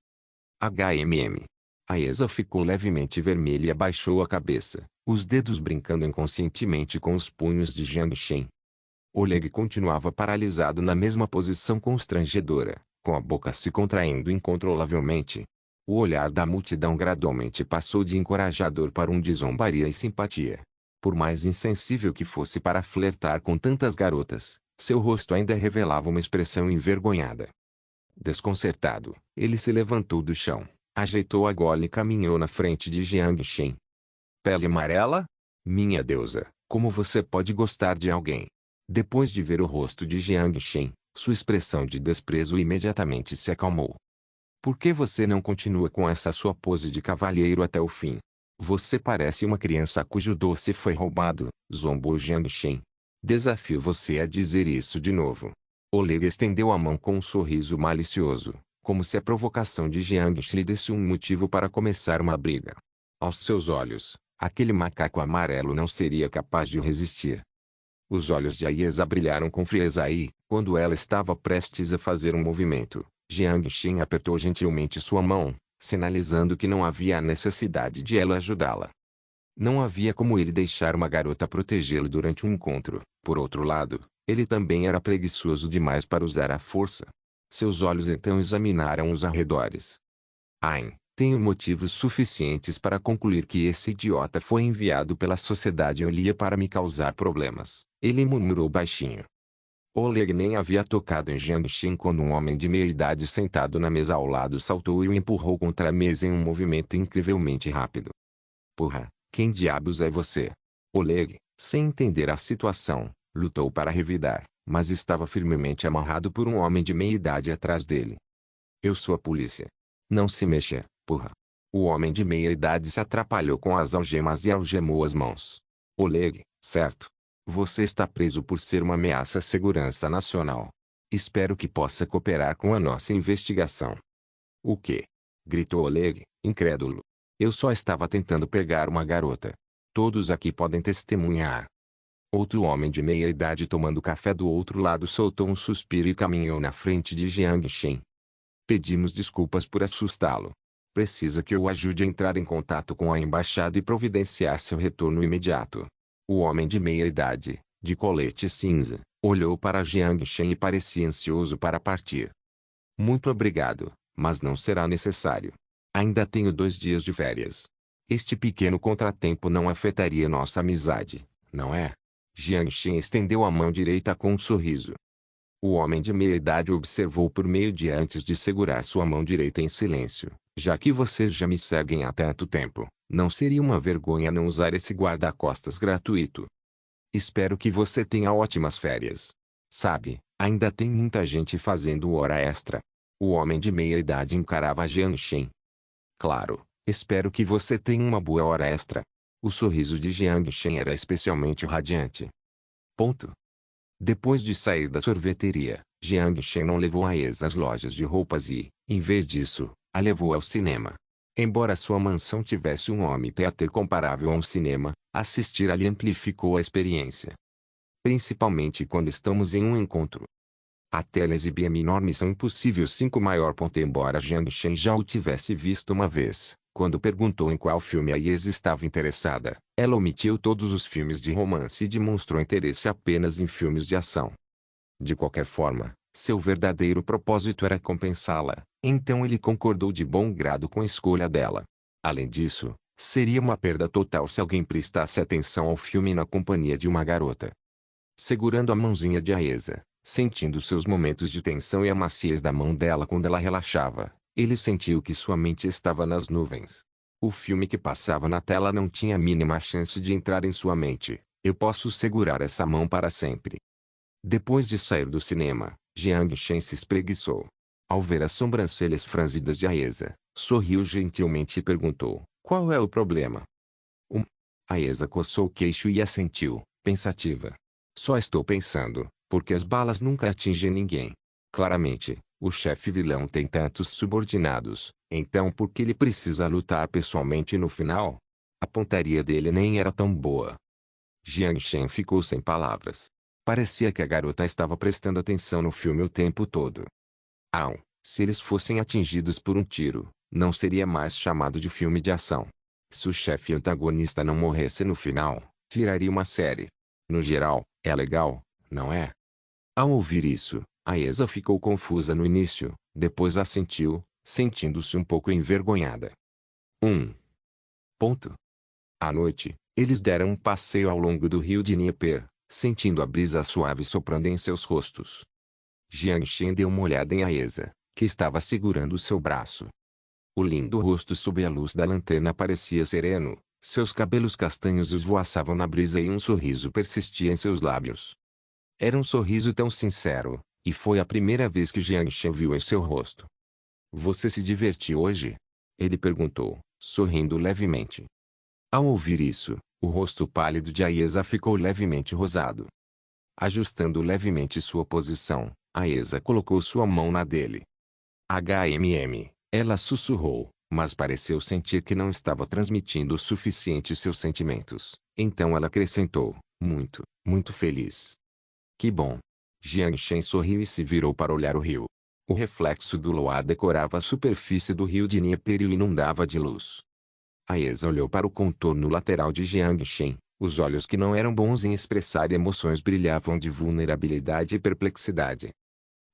HMM. Aesa ficou levemente vermelha e abaixou a cabeça, os dedos brincando inconscientemente com os punhos de Jiang Shen. Oleg continuava paralisado na mesma posição constrangedora, com a boca se contraindo incontrolavelmente. O olhar da multidão gradualmente passou de encorajador para um de zombaria e simpatia. Por mais insensível que fosse para flertar com tantas garotas, seu rosto ainda revelava uma expressão envergonhada. Desconcertado, ele se levantou do chão, ajeitou a gola e caminhou na frente de Jiang Shen. Pele amarela? Minha deusa, como você pode gostar de alguém? Depois de ver o rosto de Jiang Shen, sua expressão de desprezo imediatamente se acalmou. Por que você não continua com essa sua pose de cavalheiro até o fim? Você parece uma criança cujo doce foi roubado, zombou Jiang Shen. Desafio você a dizer isso de novo. Oleg estendeu a mão com um sorriso malicioso, como se a provocação de Jiang Shen lhe desse um motivo para começar uma briga. Aos seus olhos, aquele macaco amarelo não seria capaz de resistir. Os olhos de Aesa brilharam com frieza e, quando ela estava prestes a fazer um movimento, Jiang Shen apertou gentilmente sua mão, sinalizando que não havia a necessidade de ela ajudá-la. Não havia como ele deixar uma garota protegê-lo durante um encontro. Por outro lado, ele também era preguiçoso demais para usar a força. Seus olhos então examinaram os arredores. Tenho motivos suficientes para concluir que esse idiota foi enviado pela sociedade Elia para me causar problemas, ele murmurou baixinho. Oleg nem havia tocado em Jiang Shen quando um homem de meia-idade sentado na mesa ao lado saltou e o empurrou contra a mesa em um movimento incrivelmente rápido. Porra, quem diabos é você? Oleg, sem entender a situação, lutou para revidar, mas estava firmemente amarrado por um homem de meia-idade atrás dele. Eu sou a polícia. Não se mexa, porra. O homem de meia-idade se atrapalhou com as algemas e algemou as mãos. Oleg, certo? Você está preso por ser uma ameaça à segurança nacional. Espero que possa cooperar com a nossa investigação. O quê? Gritou Oleg, incrédulo. Eu só estava tentando pegar uma garota. Todos aqui podem testemunhar. Outro homem de meia-idade tomando café do outro lado soltou um suspiro e caminhou na frente de Jiang Shen. Pedimos desculpas por assustá-lo. Precisa que eu o ajude a entrar em contato com a embaixada e providenciar seu retorno imediato. O homem de meia-idade, de colete cinza, olhou para Jiang Shen e parecia ansioso para partir. Muito obrigado, mas não será necessário. Ainda tenho 2 dias de férias. Este pequeno contratempo não afetaria nossa amizade, não é? Jiang Shen estendeu a mão direita com um sorriso. O homem de meia-idade observou por meio de antes de segurar sua mão direita em silêncio. Já que vocês já me seguem há tanto tempo, não seria uma vergonha não usar esse guarda-costas gratuito. Espero que você tenha ótimas férias. Sabe, ainda tem muita gente fazendo hora extra. O homem de meia-idade encarava Jiang Shen. Claro, espero que você tenha uma boa hora extra. O sorriso de Jiang Shen era especialmente radiante. Ponto. Depois de sair da sorveteria, Jiang Shen não levou Aesa às lojas de roupas e, em vez disso, a levou ao cinema. Embora sua mansão tivesse um home theater comparável a um cinema, assistir ali amplificou a experiência. Principalmente quando estamos em um encontro. A tela exibia menor Missão Impossível 5 maior. Embora Jiang Shen já o tivesse visto uma vez, quando perguntou em qual filme a Aesa estava interessada, ela omitiu todos os filmes de romance e demonstrou interesse apenas em filmes de ação. De qualquer forma, seu verdadeiro propósito era compensá-la, então ele concordou de bom grado com a escolha dela. Além disso, seria uma perda total se alguém prestasse atenção ao filme na companhia de uma garota. Segurando a mãozinha de Aesa, sentindo seus momentos de tensão e a maciez da mão dela quando ela relaxava, ele sentiu que sua mente estava nas nuvens. O filme que passava na tela não tinha a mínima chance de entrar em sua mente. Eu posso segurar essa mão para sempre. Depois de sair do cinema, Jiang Shen se espreguiçou. Ao ver as sobrancelhas franzidas de Aesa, sorriu gentilmente e perguntou, qual é o problema? Aesa coçou o queixo e assentiu, pensativa. Só estou pensando, porque as balas nunca atingem ninguém. Claramente, o chefe vilão tem tantos subordinados, então por que ele precisa lutar pessoalmente no final? A pontaria dele nem era tão boa. Jiang Shen ficou sem palavras. Parecia que a garota estava prestando atenção no filme o tempo todo. Se eles fossem atingidos por um tiro, Não seria mais chamado de filme de ação. Se o chefe antagonista não morresse no final, viraria uma série. No geral, é legal, não é? Ao ouvir isso, Aesa ficou confusa no início, depois assentiu, sentindo-se um pouco envergonhada. 1. Ponto. À noite, eles deram um passeio ao longo do rio de Dnieper, sentindo a brisa suave soprando em seus rostos. Jiang Shen deu uma olhada em Aesa, que estava segurando seu braço. O lindo rosto sob a luz da lanterna parecia sereno, seus cabelos castanhos esvoaçavam na brisa e um sorriso persistia em seus lábios. Era um sorriso tão sincero, e foi a primeira vez que Jiang Shen viu em seu rosto. Você se divertiu hoje? Ele perguntou, sorrindo levemente. Ao ouvir isso, o rosto pálido de Aesa ficou levemente rosado. Ajustando levemente sua posição, Aesa colocou sua mão na dele. Ela sussurrou, mas pareceu sentir que não estava transmitindo o suficiente seus sentimentos. Então ela acrescentou, muito, muito feliz. Que bom. Jiang Shen sorriu e se virou para olhar o rio. O reflexo do luar decorava a superfície do rio de Dnieper e o inundava de luz. Aesa olhou para o contorno lateral de Jiang Shen. Os olhos que não eram bons em expressar emoções brilhavam de vulnerabilidade e perplexidade.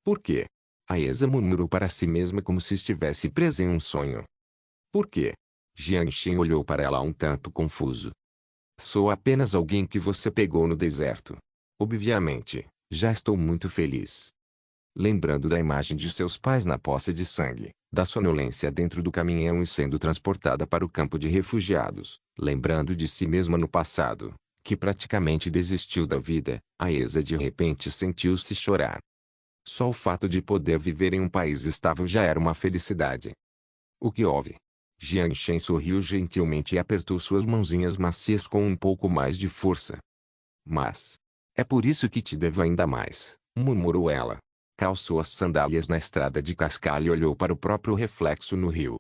Por quê? Aesa murmurou para si mesma como se estivesse presa em um sonho. Por quê? Jiang Shen olhou para ela um tanto confuso. Sou apenas alguém que você pegou no deserto. Obviamente, já estou muito feliz. Lembrando da imagem de seus pais na poça de sangue, da sonolência dentro do caminhão e sendo transportada para o campo de refugiados, lembrando de si mesma no passado, que praticamente desistiu da vida, Aesa de repente sentiu-se chorar. Só o fato de poder viver em um país estável já era uma felicidade. O que houve? Jiang Shen sorriu gentilmente e apertou suas mãozinhas macias com um pouco mais de força. Mas, é por isso que te devo ainda mais, murmurou ela. Calçou as sandálias na estrada de cascalho e olhou para o próprio reflexo no rio.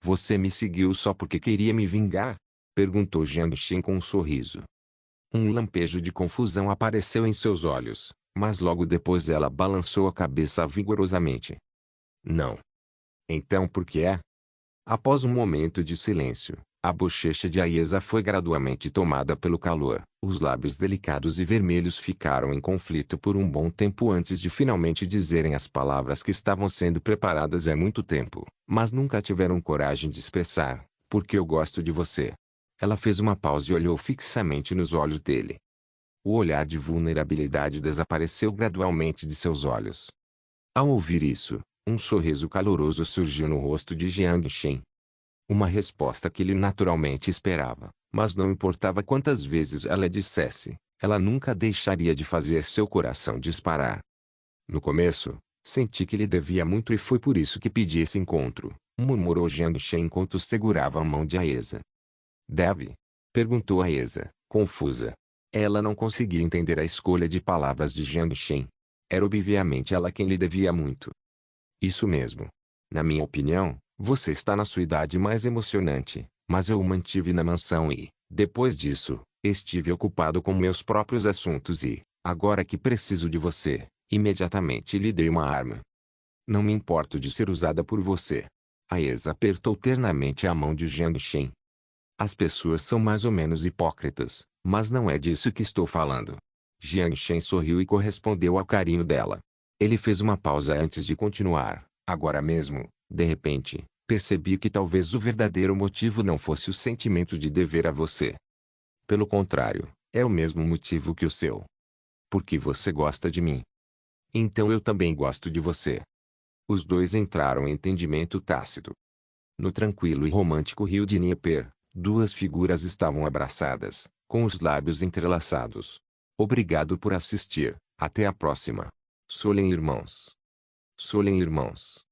Você me seguiu só porque queria me vingar? Perguntou Jiang Shen com um sorriso. Um lampejo de confusão apareceu em seus olhos, mas logo depois ela balançou a cabeça vigorosamente. Não. Então por que é? Após um momento de silêncio, a bochecha de Aesa foi gradualmente tomada pelo calor. Os lábios delicados e vermelhos ficaram em conflito por um bom tempo antes de finalmente dizerem as palavras que estavam sendo preparadas há muito tempo, mas nunca tiveram coragem de expressar, porque eu gosto de você. Ela fez uma pausa e olhou fixamente nos olhos dele. O olhar de vulnerabilidade desapareceu gradualmente de seus olhos. Ao ouvir isso, um sorriso caloroso surgiu no rosto de Jiang Shen. Uma resposta que ele naturalmente esperava, mas não importava quantas vezes ela dissesse, ela nunca deixaria de fazer seu coração disparar. No começo, senti que lhe devia muito e foi por isso que pedi esse encontro, murmurou Jiang Shen enquanto segurava a mão de Aesa. Deve? Perguntou Aesa, confusa. Ela não conseguia entender a escolha de palavras de Jiang Shen. Era obviamente ela quem lhe devia muito. Isso mesmo. Na minha opinião, você está na sua idade mais emocionante, mas eu o mantive na mansão e, depois disso, estive ocupado com meus próprios assuntos e, agora que preciso de você, imediatamente lhe dei uma arma. Não me importo de ser usada por você. Aesa apertou ternamente a mão de Jiang Shen. As pessoas são mais ou menos hipócritas, mas não é disso que estou falando. Jiang Shen sorriu e correspondeu ao carinho dela. Ele fez uma pausa antes de continuar. Agora mesmo, de repente, percebi que talvez o verdadeiro motivo não fosse o sentimento de dever a você. Pelo contrário, é o mesmo motivo que o seu. Porque você gosta de mim. Então eu também gosto de você. Os dois entraram em entendimento tácito. No tranquilo e romântico rio de Dnieper, duas figuras estavam abraçadas, com os lábios entrelaçados. Obrigado por assistir. Até a próxima. Solen Irmãos. Solen Irmãos.